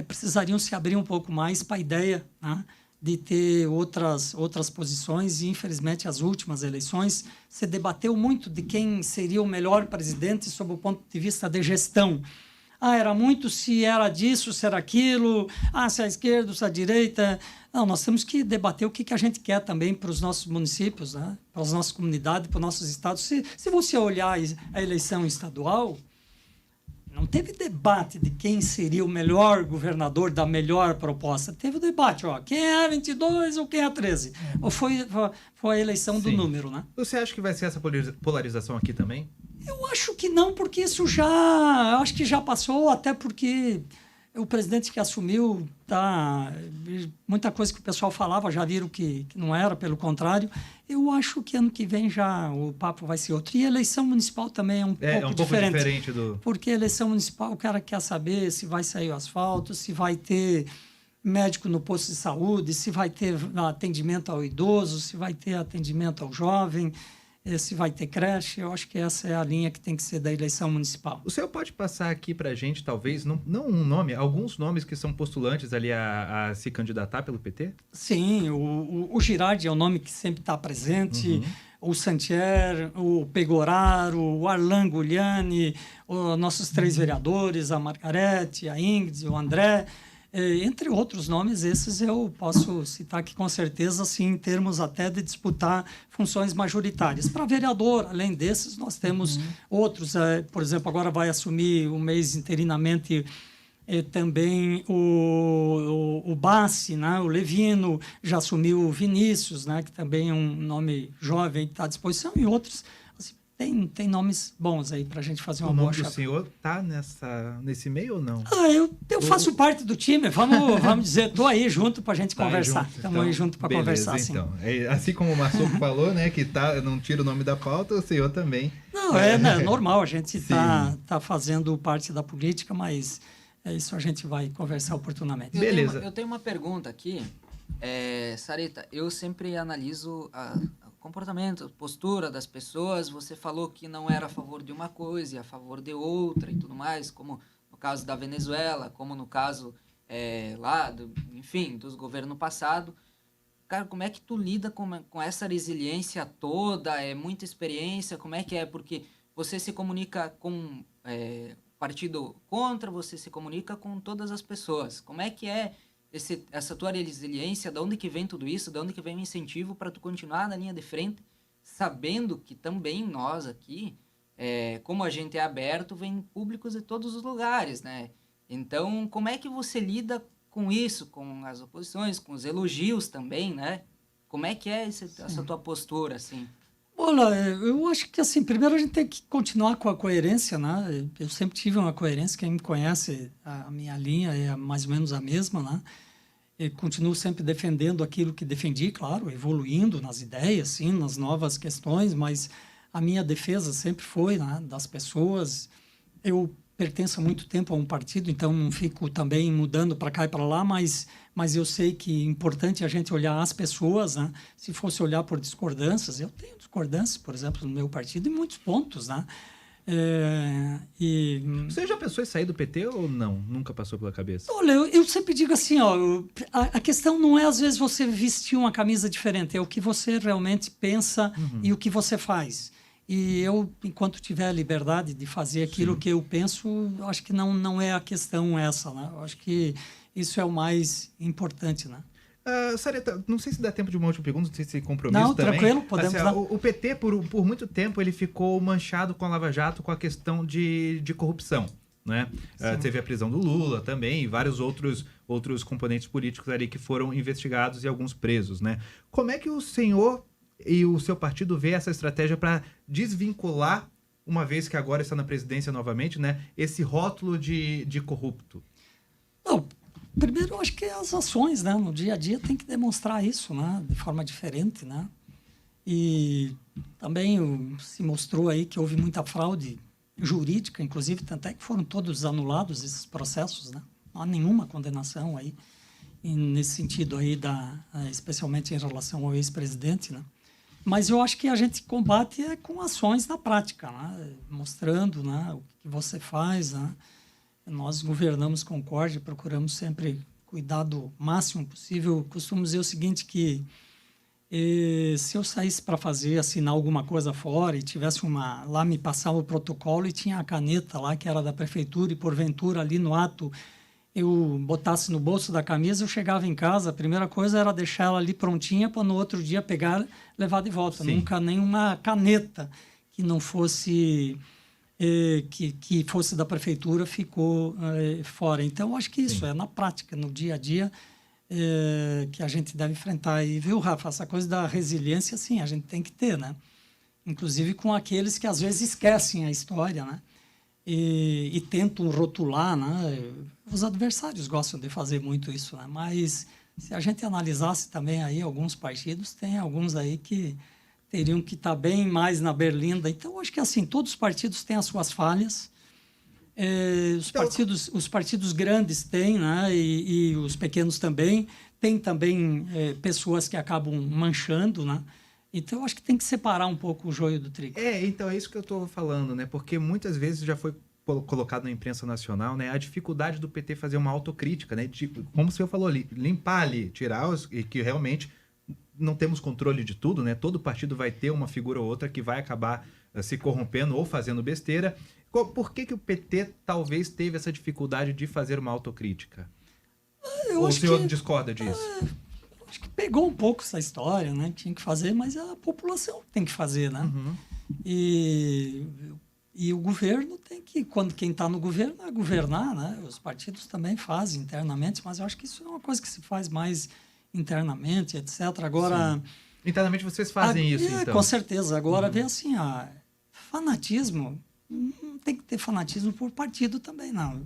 precisariam se abrir um pouco mais para a ideia, né? De ter outras posições, e infelizmente as últimas eleições se debateu muito de quem seria o melhor presidente sob o ponto de vista de gestão. Era muito se era disso, se era aquilo, se é a esquerda, se é a direita. Não, nós temos que debater o que a gente quer também para os nossos municípios, né? Para as nossas comunidades, para os nossos estados. Se você olhar a eleição estadual, não teve debate de quem seria o melhor governador da melhor proposta. Teve o debate, quem é 22 ou quem é 13. Ou foi a eleição do número, né? Você acha que vai ser essa polarização aqui também? Eu acho que não, porque isso acho que já passou, até porque o presidente que assumiu, muita coisa que o pessoal falava, já viram que não era, pelo contrário. Eu acho que ano que vem já o papo vai ser outro. E a eleição municipal também é um pouco diferente. Porque a eleição municipal, o cara quer saber se vai sair o asfalto, se vai ter médico no posto de saúde, se vai ter atendimento ao idoso, se vai ter atendimento ao jovem, se vai ter creche. Eu acho que essa é a linha que tem que ser da eleição municipal. O senhor pode passar aqui para a gente, talvez, não um nome, alguns nomes que são postulantes ali a se candidatar pelo PT? Sim, o Girardi é o nome que sempre está presente, o Santier, o Pegoraro, o Arlan Gugliani, os nossos 3 vereadores, a Margarete, a Ingrid, o André. Entre outros nomes, esses eu posso citar aqui com certeza, assim, em termos até de disputar funções majoritárias. Para vereador, além desses, nós temos outros. Por exemplo, agora vai assumir um mês interinamente também o Bassi, né? O Levino, já assumiu o Vinícius, né? Que também é um nome jovem que está à disposição, e outros. Tem nomes bons aí para a gente fazer uma boa chapa. O senhor está nesse meio ou não? Eu faço parte do time. Vamos dizer, estou aí junto para a gente conversar. Estamos aí junto para conversar, sim. Então. Assim como o Massoco falou, né, que não tira o nome da pauta, o senhor também. Não, é normal, a gente está fazendo parte da política, mas isso a gente vai conversar oportunamente. Beleza. Eu tenho uma pergunta aqui. Sareta, eu sempre analiso comportamento, postura das pessoas. Você falou que não era a favor de uma coisa e a favor de outra e tudo mais, como no caso da Venezuela, como no caso enfim, dos governos passados. Cara, como é que tu lida com essa resiliência toda? É muita experiência? Como é que é? Porque você se comunica com partido contra, você se comunica com todas as pessoas. Como é que é essa tua resiliência? De onde que vem tudo isso? De onde que vem o incentivo para tu continuar na linha de frente, sabendo que também nós aqui, como a gente é aberto, vem públicos de todos os lugares, né? Então, como é que você lida com isso, com as oposições, com os elogios também, né? Como é que é essa tua postura, assim? Olha, eu acho que, assim, primeiro a gente tem que continuar com a coerência, né? Eu sempre tive uma coerência, quem me conhece, a minha linha é mais ou menos a mesma, né? Eu continuo sempre defendendo aquilo que defendi, claro, evoluindo nas ideias, sim, nas novas questões, mas a minha defesa sempre foi, né, das pessoas. Eu pertenço há muito tempo a um partido, então não fico também mudando para cá e para lá, mas eu sei que é importante a gente olhar as pessoas, né? Se fosse olhar por discordâncias, eu tenho discordâncias, por exemplo, no meu partido, em muitos pontos, né? Você já pensou em sair do PT ou não? Nunca passou pela cabeça? Olha, eu sempre digo assim, ó, a questão não é às vezes você vestir uma camisa diferente, é o que você realmente pensa e o que você faz. E eu, enquanto tiver a liberdade de fazer aquilo que eu penso, eu acho que não é a questão essa, né? Eu acho que isso é o mais importante, né? Sareta, não sei se dá tempo de uma última pergunta, não sei se compromisso não, também. Tranquilo, podemos assim, dar. O PT, por muito tempo, ele ficou manchado com a Lava Jato com a questão de corrupção, né? Teve a prisão do Lula também e vários outros componentes políticos ali que foram investigados e alguns presos, né? Como é que o senhor e o seu partido vê essa estratégia para desvincular, uma vez que agora está na presidência novamente, né, esse rótulo de corrupto? Não, primeiro, eu acho que as ações, né, no dia a dia tem que demonstrar isso, né, de forma diferente, né? E também se mostrou aí que houve muita fraude jurídica, inclusive, tanto é que foram todos anulados esses processos, né? Não há nenhuma condenação aí, nesse sentido aí, especialmente em relação ao ex-presidente, né? Mas eu acho que a gente combate com ações na prática, né? Mostrando, né, o que você faz, né? Nós governamos Concórdia, procuramos sempre cuidar do máximo possível. Eu costumo dizer o seguinte, que se eu saísse para assinar alguma coisa fora e tivesse lá me passava o protocolo e tinha a caneta lá, que era da prefeitura, e porventura ali no ato eu botasse no bolso da camisa, eu chegava em casa, a primeira coisa era deixar ela ali prontinha para no outro dia pegar, levar de volta. Sim. Nunca nenhuma caneta que não fosse que fosse da prefeitura ficou fora. Então, acho que isso Sim. é na prática, no dia a dia, que a gente deve enfrentar. E, viu, Rafa, essa coisa da resiliência, sim, a gente tem que ter, né? Inclusive com aqueles que às vezes esquecem a história, né? E tentam rotular, né? Os adversários gostam de fazer muito isso, né? Mas se a gente analisasse também aí alguns partidos, tem alguns aí que teriam que estar bem mais na berlinda. Então, acho que assim, todos os partidos têm as suas falhas. Os partidos grandes têm, né? E os pequenos também. Tem também pessoas que acabam manchando, né? Então, eu acho que tem que separar um pouco o joio do trigo. Então, é isso que eu estou falando, né? Porque muitas vezes já foi colocado na imprensa nacional, né? A dificuldade do PT fazer uma autocrítica, né? Como o senhor falou ali, limpar ali, tirar e que realmente não temos controle de tudo, né? Todo partido vai ter uma figura ou outra que vai acabar se corrompendo ou fazendo besteira. Por que o PT talvez teve essa dificuldade de fazer uma autocrítica? Ou o senhor discorda disso? Acho que pegou um pouco essa história, né? Tinha que fazer, mas a população tem que fazer, né? Uhum. E o governo tem que, quando quem está no governo é governar, né? Os partidos também fazem internamente, mas eu acho que isso é uma coisa que se faz mais internamente, etc. Agora... Sim. Internamente vocês fazem isso, então? Com certeza. Agora, vem assim, fanatismo, não tem que ter fanatismo por partido também, não.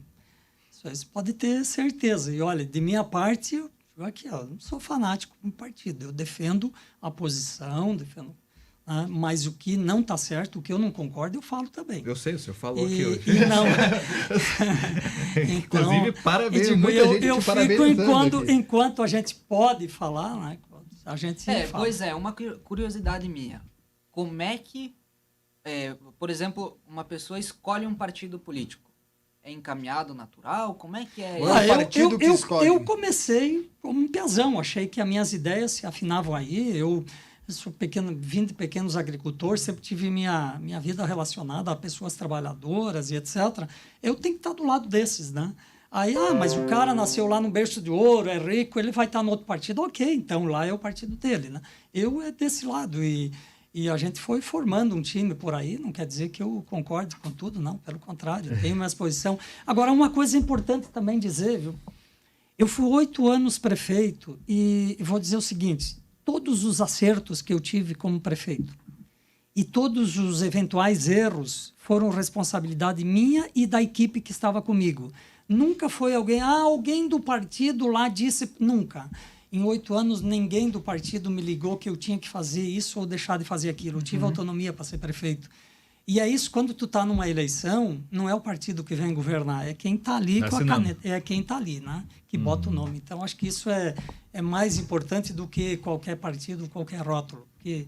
Isso aí você pode ter certeza. E, olha, de minha parte... Aqui, eu não sou fanático com partido, eu defendo a posição, né? Mas o que não está certo, o que eu não concordo, eu falo também. Eu sei, o senhor falou aqui hoje. Inclusive, parabéns, eu muita gente eu te parabenizando fico enquanto a gente pode falar, né? A gente fala. Pois é, uma curiosidade minha. Como é que, por exemplo, uma pessoa escolhe um partido político? É encaminhado natural? Como é que é? Eu comecei como um peazão. Achei que as minhas ideias se afinavam aí. Eu sou vim de pequenos agricultores, sempre tive minha vida relacionada a pessoas trabalhadoras e etc. Eu tenho que estar do lado desses, né? Aí, mas o cara nasceu lá no berço de ouro, é rico, ele vai estar no outro partido. Ok, então lá é o partido dele, né? Eu é desse lado e a gente foi formando um time por aí, não quer dizer que eu concorde com tudo, não, pelo contrário, tenho minha posição. Agora, uma coisa importante também dizer, viu? Eu fui 8 anos prefeito e vou dizer o seguinte, todos os acertos que eu tive como prefeito e todos os eventuais erros foram responsabilidade minha e da equipe que estava comigo. Nunca foi alguém do partido lá disse, nunca. Em 8 anos, ninguém do partido me ligou que eu tinha que fazer isso ou deixar de fazer aquilo. Eu tive autonomia para ser prefeito. E é isso, quando tu está numa eleição, não é o partido que vem governar, é quem está ali com a caneta, é quem está ali, né? Que bota o nome. Então, acho que isso é mais importante do que qualquer partido, qualquer rótulo. Porque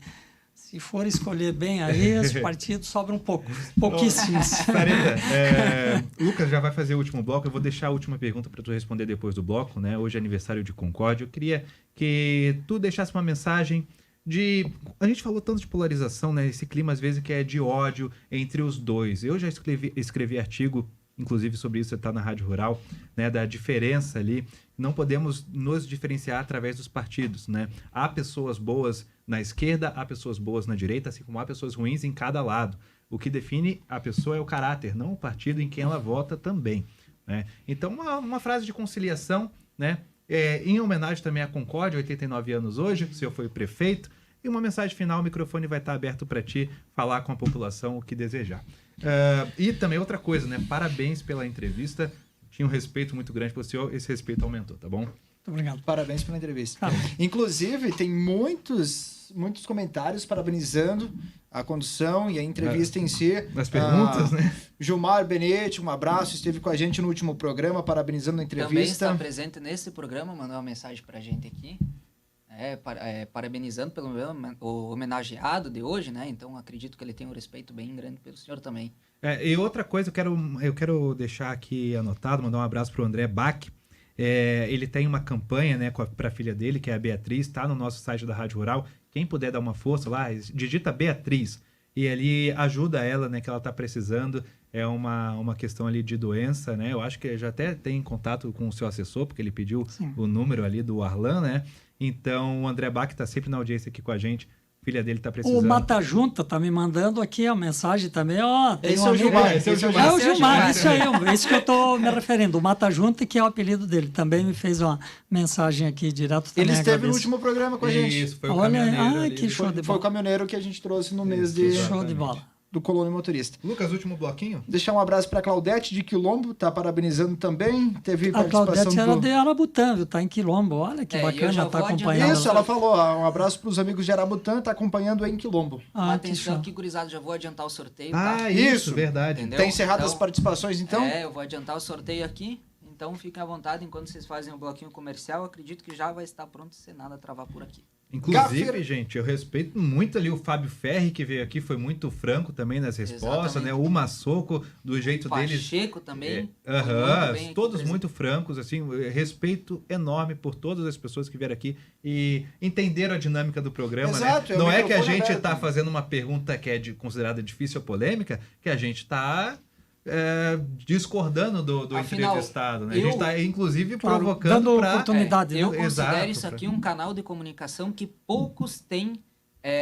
se for escolher bem aí, os partidos sobram pouquíssimos. Sarita, Lucas já vai fazer o último bloco. Eu vou deixar a última pergunta para tu responder depois do bloco, né? Hoje é aniversário de Concórdia. Eu queria que tu deixasse uma mensagem a gente falou tanto de polarização, né? Esse clima, às vezes, que é de ódio entre os dois. Eu já escrevi artigo, inclusive, sobre isso, está na Rádio Rural, né? Da diferença ali. Não podemos nos diferenciar através dos partidos, né? Há pessoas boas na esquerda, há pessoas boas na direita, assim como há pessoas ruins em cada lado. O que define a pessoa é o caráter, não o partido em quem ela vota também, né? Então, uma frase de conciliação, né? Em homenagem também à Concórdia, 89 anos hoje, o senhor foi prefeito, e uma mensagem final, o microfone vai estar aberto para ti falar com a população o que desejar. E também outra coisa, né? Parabéns pela entrevista, tinha um respeito muito grande para o senhor, esse respeito aumentou, tá bom? Muito obrigado. Parabéns pela entrevista. Inclusive, tem muitos comentários parabenizando a condução e a entrevista em si. Nas perguntas, né? Gilmar Benetti, um abraço, esteve com a gente no último programa, parabenizando a entrevista. Também está presente nesse programa, mandou uma mensagem pra gente aqui, parabenizando pelo o homenageado de hoje, né? Então, acredito que ele tem um respeito bem grande pelo senhor também. E outra coisa, eu quero deixar aqui anotado, mandar um abraço pro André Bach. Ele tem uma campanha, né, para a filha dele, que é a Beatriz, está no nosso site da Rádio Rural. Quem puder dar uma força lá, digita Beatriz e ali ajuda ela, né, que ela está precisando. É uma questão ali de doença, né? Eu acho que já até tem contato com o seu assessor, porque ele pediu o número ali do Arlan, né? Então, o André Bach está sempre na audiência aqui com a gente. Filha dele está precisando. O Mata Junta tá me mandando aqui a mensagem também. Esse é o Gilmar. É o Gilmar, isso aí. É isso que eu estou me referindo. O Mata Junta, que é o apelido dele. Também me fez uma mensagem aqui direto. Ele esteve no último programa com a gente. Isso, foi o caminhoneiro. Que show de bola. Foi o caminhoneiro que a gente trouxe no mês de... Show de bola. Do Colônia Motorista. Lucas, último bloquinho? Deixar um abraço para Claudete de Quilombo, tá parabenizando também. Teve a Claudete era de Arabutã, viu? Tá em Quilombo. Olha que bacana, tá acompanhando. Isso, ela falou. Um abraço para os amigos de Arabutã, tá acompanhando aí em Quilombo. Atenção aqui, gurizada, já vou adiantar o sorteio. Isso, verdade. Entendeu? Tá encerrado as participações, então? Eu vou adiantar o sorteio aqui. Então fiquem à vontade enquanto vocês fazem o bloquinho comercial. Acredito que já vai estar pronto se nada travar por aqui. Inclusive, gente, eu respeito muito ali o Fábio Ferri, que veio aqui, foi muito franco também nas respostas, né? O Massoco, do jeito deles. Pacheco também. Todos muito francos, assim, respeito enorme por todas as pessoas que vieram aqui e entenderam a dinâmica do programa, Exato, né? é Não é que a gente aberto. está fazendo uma pergunta que é considerada difícil ou polêmica, que a gente está... discordando do Afinal, entrevistado, né? A gente está, inclusive, provocando dando oportunidade. Eu né? considero isso aqui um canal de comunicação que poucos têm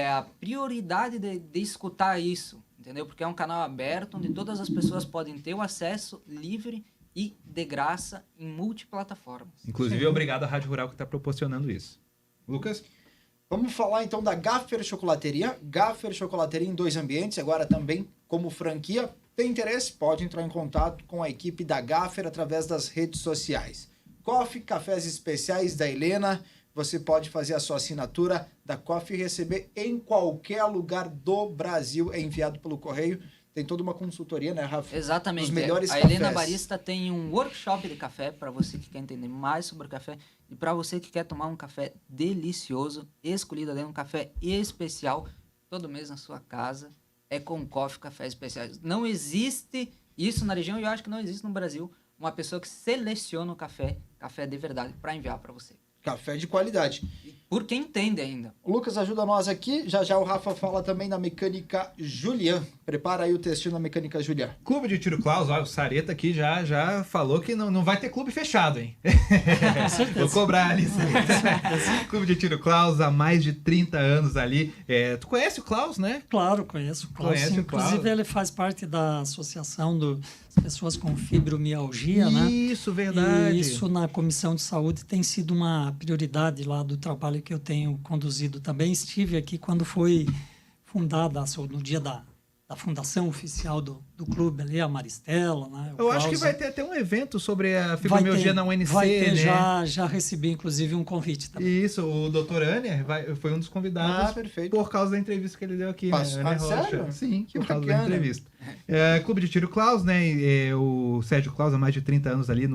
a prioridade de escutar isso, entendeu? Porque é um canal aberto onde todas as pessoas podem ter o acesso livre e de graça em multiplataformas. Inclusive, obrigado à Rádio Rural que está proporcionando isso. Lucas? Vamos falar então da Gaffer Chocolateria. Gaffer Chocolateria em 2 ambientes, agora também como franquia. Tem interesse? Pode entrar em contato com a equipe da Gaffer através das redes sociais. Coffee, cafés especiais da Helena. Você pode fazer a sua assinatura da Coffee e receber em qualquer lugar do Brasil. É enviado pelo correio. tem toda uma consultoria, né, Rafa? Exatamente. Os melhores a Helena cafés. Barista tem um workshop de café para você que quer entender mais sobre o café e para você que quer tomar um café delicioso, escolhido ali, um café especial, todo mês na sua casa, é com Coffee Cafés Especiais. Não existe isso na região e eu acho que não existe no Brasil uma pessoa que seleciona o café de verdade, para enviar para você. Café de qualidade. Porque entende ainda. O Lucas ajuda nós aqui. Já o Rafa fala também da Mecânica Julian. Prepara aí o textinho da Mecânica Julian. Clube de Tiro Klaus, ó, o Sareta aqui já falou que não vai ter clube fechado, hein? Com certeza. Vou cobrar ali. Clube de Tiro Klaus há mais de 30 anos ali. Tu conhece o Klaus, né? Claro, conheço o Klaus. Conhece o Klaus? Inclusive, ele faz parte da associação das pessoas com fibromialgia, né? Isso, verdade. E isso na Comissão de Saúde tem sido uma prioridade lá do trabalho que eu tenho conduzido também. Estive aqui quando foi fundada, no dia da fundação oficial do clube ali, a Maristela, né? Eu acho que vai ter até um evento sobre a fibromialgia na UNC, vai ter, né? Já recebi, inclusive, um convite também. Isso, o Dr. Anner foi um dos convidados perfeito. por causa da entrevista que ele deu aqui. Sério? Sim, Que por causa bacana. da entrevista. Clube de Tiro Klaus, né? O Sérgio Klaus há mais de 30 anos ali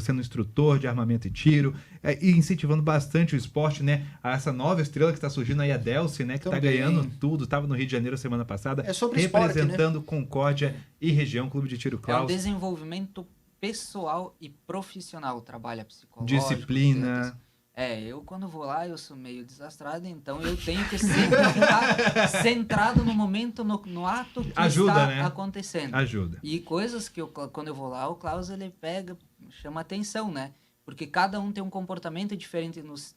sendo instrutor de armamento e tiro, e incentivando bastante o esporte, né? Essa nova estrela que está surgindo aí, a Delcy, né? Que está Também. ganhando tudo, estava no Rio de Janeiro semana passada, É sobre esporte, representando Concórdia e região, Clube de Tiro É um Klaus. desenvolvimento pessoal e profissional. Trabalha psicológico. Disciplina. Eu quando vou lá, eu sou meio desastrado, então eu tenho que sempre ficar centrado no momento, no ato que Ajuda, está né? acontecendo. Ajuda. E coisas que quando eu vou lá, o Klaus ele pega, chama atenção, né? Porque cada um tem um comportamento diferente nos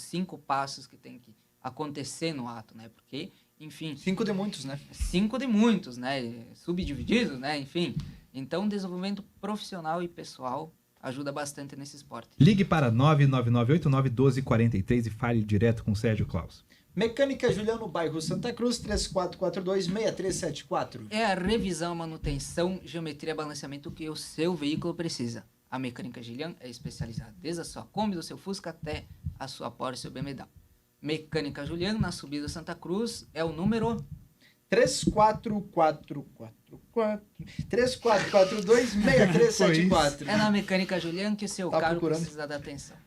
5 passos que tem que acontecer no ato, né? Porque, enfim... 5 de muitos, né? 5 de muitos, né? Subdivididos, né? Enfim. Então, desenvolvimento profissional e pessoal ajuda bastante nesse esporte. Ligue para 999891243 e fale direto com o Sérgio Klaus. Mecânica Julian no bairro Santa Cruz, 3442-6374. É a revisão, manutenção, geometria, balanceamento que o seu veículo precisa. A Mecânica Julian é especializada desde a sua Kombi, do seu Fusca, até a sua Porsche, seu BMW. Mecânica Julian, na subida Santa Cruz, é o número... 3442-6374. É na Mecânica Julian que o seu Tá carro procurando? precisa da atenção.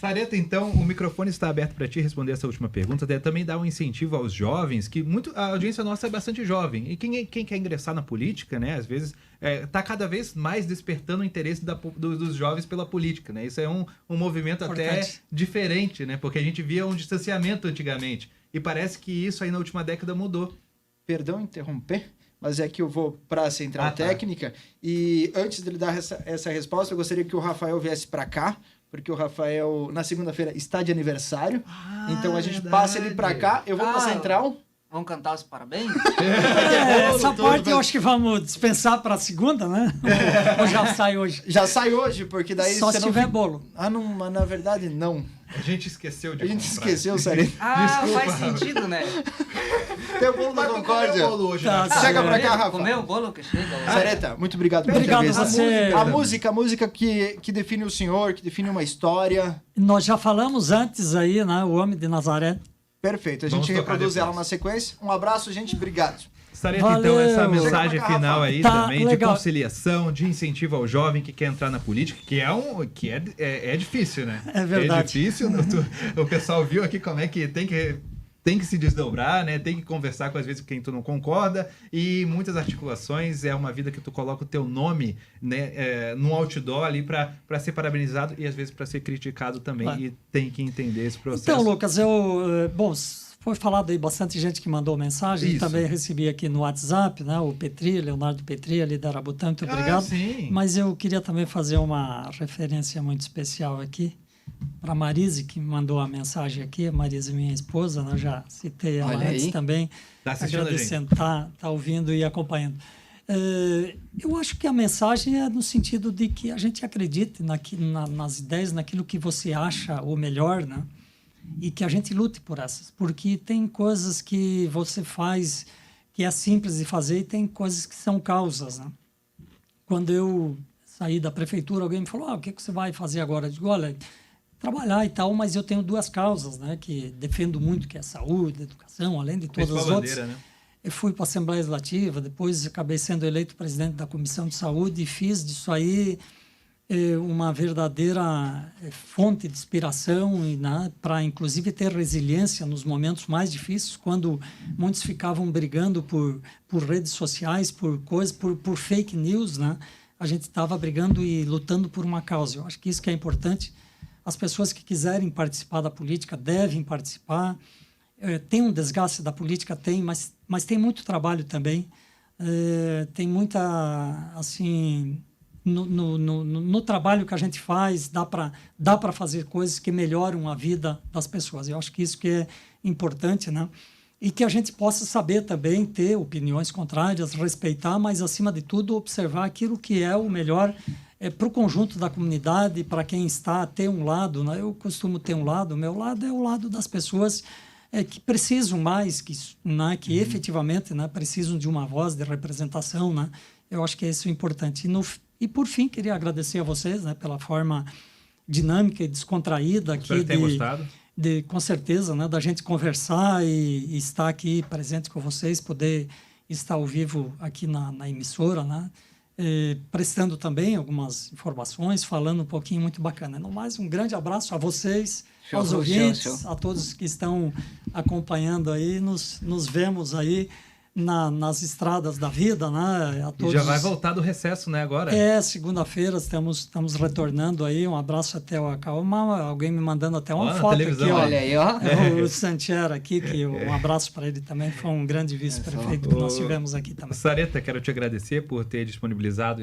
Sareta, então, o microfone está aberto para ti responder essa última pergunta. Também dar um incentivo aos jovens, que a audiência nossa é bastante jovem. E quem quer ingressar na política, né, às vezes, está cada vez mais despertando o interesse dos jovens pela política, né? Isso é um movimento até diferente, né? Porque a gente via um distanciamento antigamente. E parece que isso aí na última década mudou. Perdão interromper, mas é que eu vou para a central técnica. E antes dele dar essa resposta, eu gostaria que o Rafael viesse para cá, porque o Rafael, na segunda-feira, está de aniversário. Então a gente verdade. passa ele para cá. Eu vou para a central. Vamos cantar os parabéns? Essa parte eu acho que vamos dispensar para a segunda, né? Ou já sai hoje? Já sai hoje, porque daí Só você se não tiver fica- bolo. não, mas na verdade não. A gente esqueceu de A gente comprar. esqueceu, Sareta. Faz sentido, né? Tem o bolo da Mas tu comeu Concórdia. o bolo hoje, Tá, né? tá. Chega pra cá, Comeu- Rafa. Comeu o bolo que chega? Sareta, muito obrigado pela Obrigado a entrevista. você. A música que define o senhor, que define uma história. Nós já falamos antes aí, né? O Homem de Nazaré. Perfeito, a Vamos gente tocar reproduz depois. ela na sequência. Um abraço, gente, obrigado. Sareta, Valeu. então, essa Chega mensagem pra cá, final Rafa. aí Tá, também legal. de conciliação, de incentivo ao jovem que quer entrar na política, que é difícil, né? É verdade. É difícil. O pessoal viu aqui como é que tem que se desdobrar, né? Tem que conversar com, às vezes, quem tu não concorda, e muitas articulações é uma vida que tu coloca o teu nome, né, num outdoor ali para ser parabenizado e às vezes para ser criticado também, Claro. e tem que entender esse processo. Então, Lucas, bom, foi falado aí bastante gente que mandou mensagem, Isso. também recebi aqui no WhatsApp, né? O Petri, Leonardo Petri, ali da Arabutã, muito obrigado. Sim. Mas eu queria também fazer uma referência muito especial aqui para a Marise, que me mandou a mensagem aqui. A Marise, minha esposa, né? Eu já citei ela Olha antes aí. também. Tá assistindo a gente. Agradecendo, tá ouvindo e acompanhando. Eu acho que a mensagem é no sentido de que a gente acredite nas ideias, naquilo que você acha o melhor, né? E que a gente lute por essas. Porque tem coisas que você faz que é simples de fazer e tem coisas que são causas, né? Quando eu saí da prefeitura, alguém me falou, o que você vai fazer agora? Eu digo, olha, trabalhar e tal, mas eu tenho 2 causas, né? Que defendo muito, que é a saúde, a educação, além de todas as Principal outras. bandeira, né? eu fui para a Assembleia Legislativa, depois acabei sendo eleito presidente da Comissão de Saúde e fiz disso aí uma verdadeira fonte de inspiração, né, para inclusive ter resiliência nos momentos mais difíceis, quando muitos ficavam brigando por redes sociais, por coisas, por fake news, né? A gente estava brigando e lutando por uma causa. Eu acho que isso que é importante. As pessoas que quiserem participar da política devem participar. Tem um desgaste da política, tem, mas tem muito trabalho também. Tem muita, assim, no trabalho que a gente faz, dá para fazer coisas que melhoram a vida das pessoas. Eu acho que isso que é importante, né? E que a gente possa saber também ter opiniões contrárias, respeitar, mas, acima de tudo, observar aquilo que é o melhor para o conjunto da comunidade, para quem está, ter um lado, né? Eu costumo ter um lado, o meu lado é o lado das pessoas que precisam mais, que efetivamente, né, precisam de uma voz de representação, né? Eu acho que isso é importante. E por fim, queria agradecer a vocês, né, pela forma dinâmica e descontraída aqui. Espero que tenham gostado. Com certeza, né, da gente conversar e estar aqui presente com vocês, poder estar ao vivo aqui na emissora, né? Prestando também algumas informações, falando um pouquinho, muito bacana. No mais, um grande abraço a vocês, aos ouvintes, a todos que estão acompanhando aí. Nos vemos aí nas estradas da vida, né? A todos. E já vai voltar do recesso, né, agora? Segunda-feira estamos retornando aí. Um abraço até o Acalma. Alguém me mandando até uma foto aqui, ó. Olha aí, ó. O Santiera aqui, um abraço para ele também. Foi um grande vice-prefeito que nós tivemos aqui também. Sareta, quero te agradecer por ter disponibilizado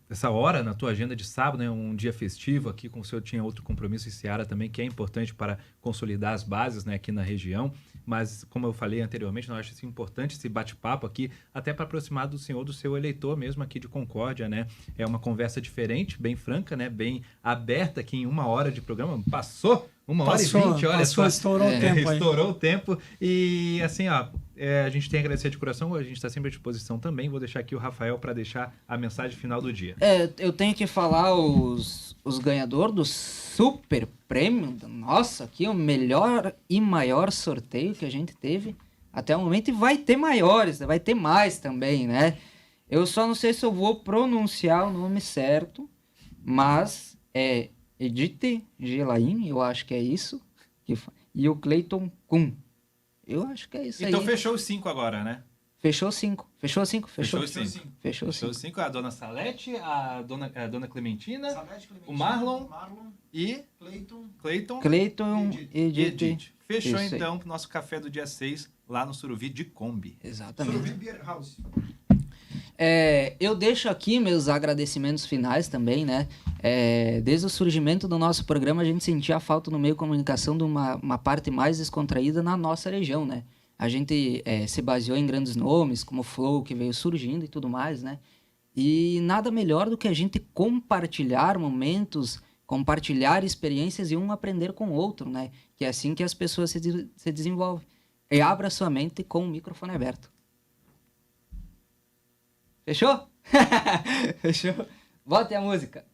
essa hora na tua agenda de sábado, né? Um dia festivo aqui, com o senhor tinha outro compromisso em Seara também, que é importante para consolidar as bases, né, aqui na região. Mas, como eu falei anteriormente, nós achamos importante esse bate-papo aqui, até para aproximar do senhor, do seu eleitor mesmo aqui de Concórdia, né? É uma conversa diferente, bem franca, né? Bem aberta aqui em 1 hora de programa. Passou 1h20, olha só. Estourou o tempo aí. Estourou o tempo. E, assim, ó, a gente tem a agradecer de coração, a gente está sempre à disposição também. Vou deixar aqui o Rafael para deixar a mensagem final do dia. Eu tenho que falar os ganhadores do Super Prêmio. Nossa, aqui o melhor e maior sorteio que a gente teve até o momento. E vai ter maiores, vai ter mais também, né? Eu só não sei se eu vou pronunciar o nome certo, mas é Edith Gelain, eu acho que é isso. E o Cleiton Kuhn. Eu acho que é isso. Então aí. Fechou os 5 agora, né? Fechou 5. Fechou 5? Fechou os 5. Fechou Os 5. A dona Salete, a dona Clementina, Salete, Clementina, o Marlon e Cleiton e Edith. Fechou Isso então o nosso café do dia 6 lá no Suruvi de Kombi. Exatamente. Suruvi Beer House. Eu deixo aqui meus agradecimentos finais também, né? Desde o surgimento do nosso programa, a gente sentia a falta no meio de comunicação de uma parte mais descontraída na nossa região, né? A gente se baseou em grandes nomes, como o Flow, que veio surgindo e tudo mais, né? E nada melhor do que a gente compartilhar momentos, compartilhar experiências e um aprender com o outro, né? Que é assim que as pessoas se desenvolvem. E abra sua mente com o microfone aberto. Fechou? Fechou? Bote a música.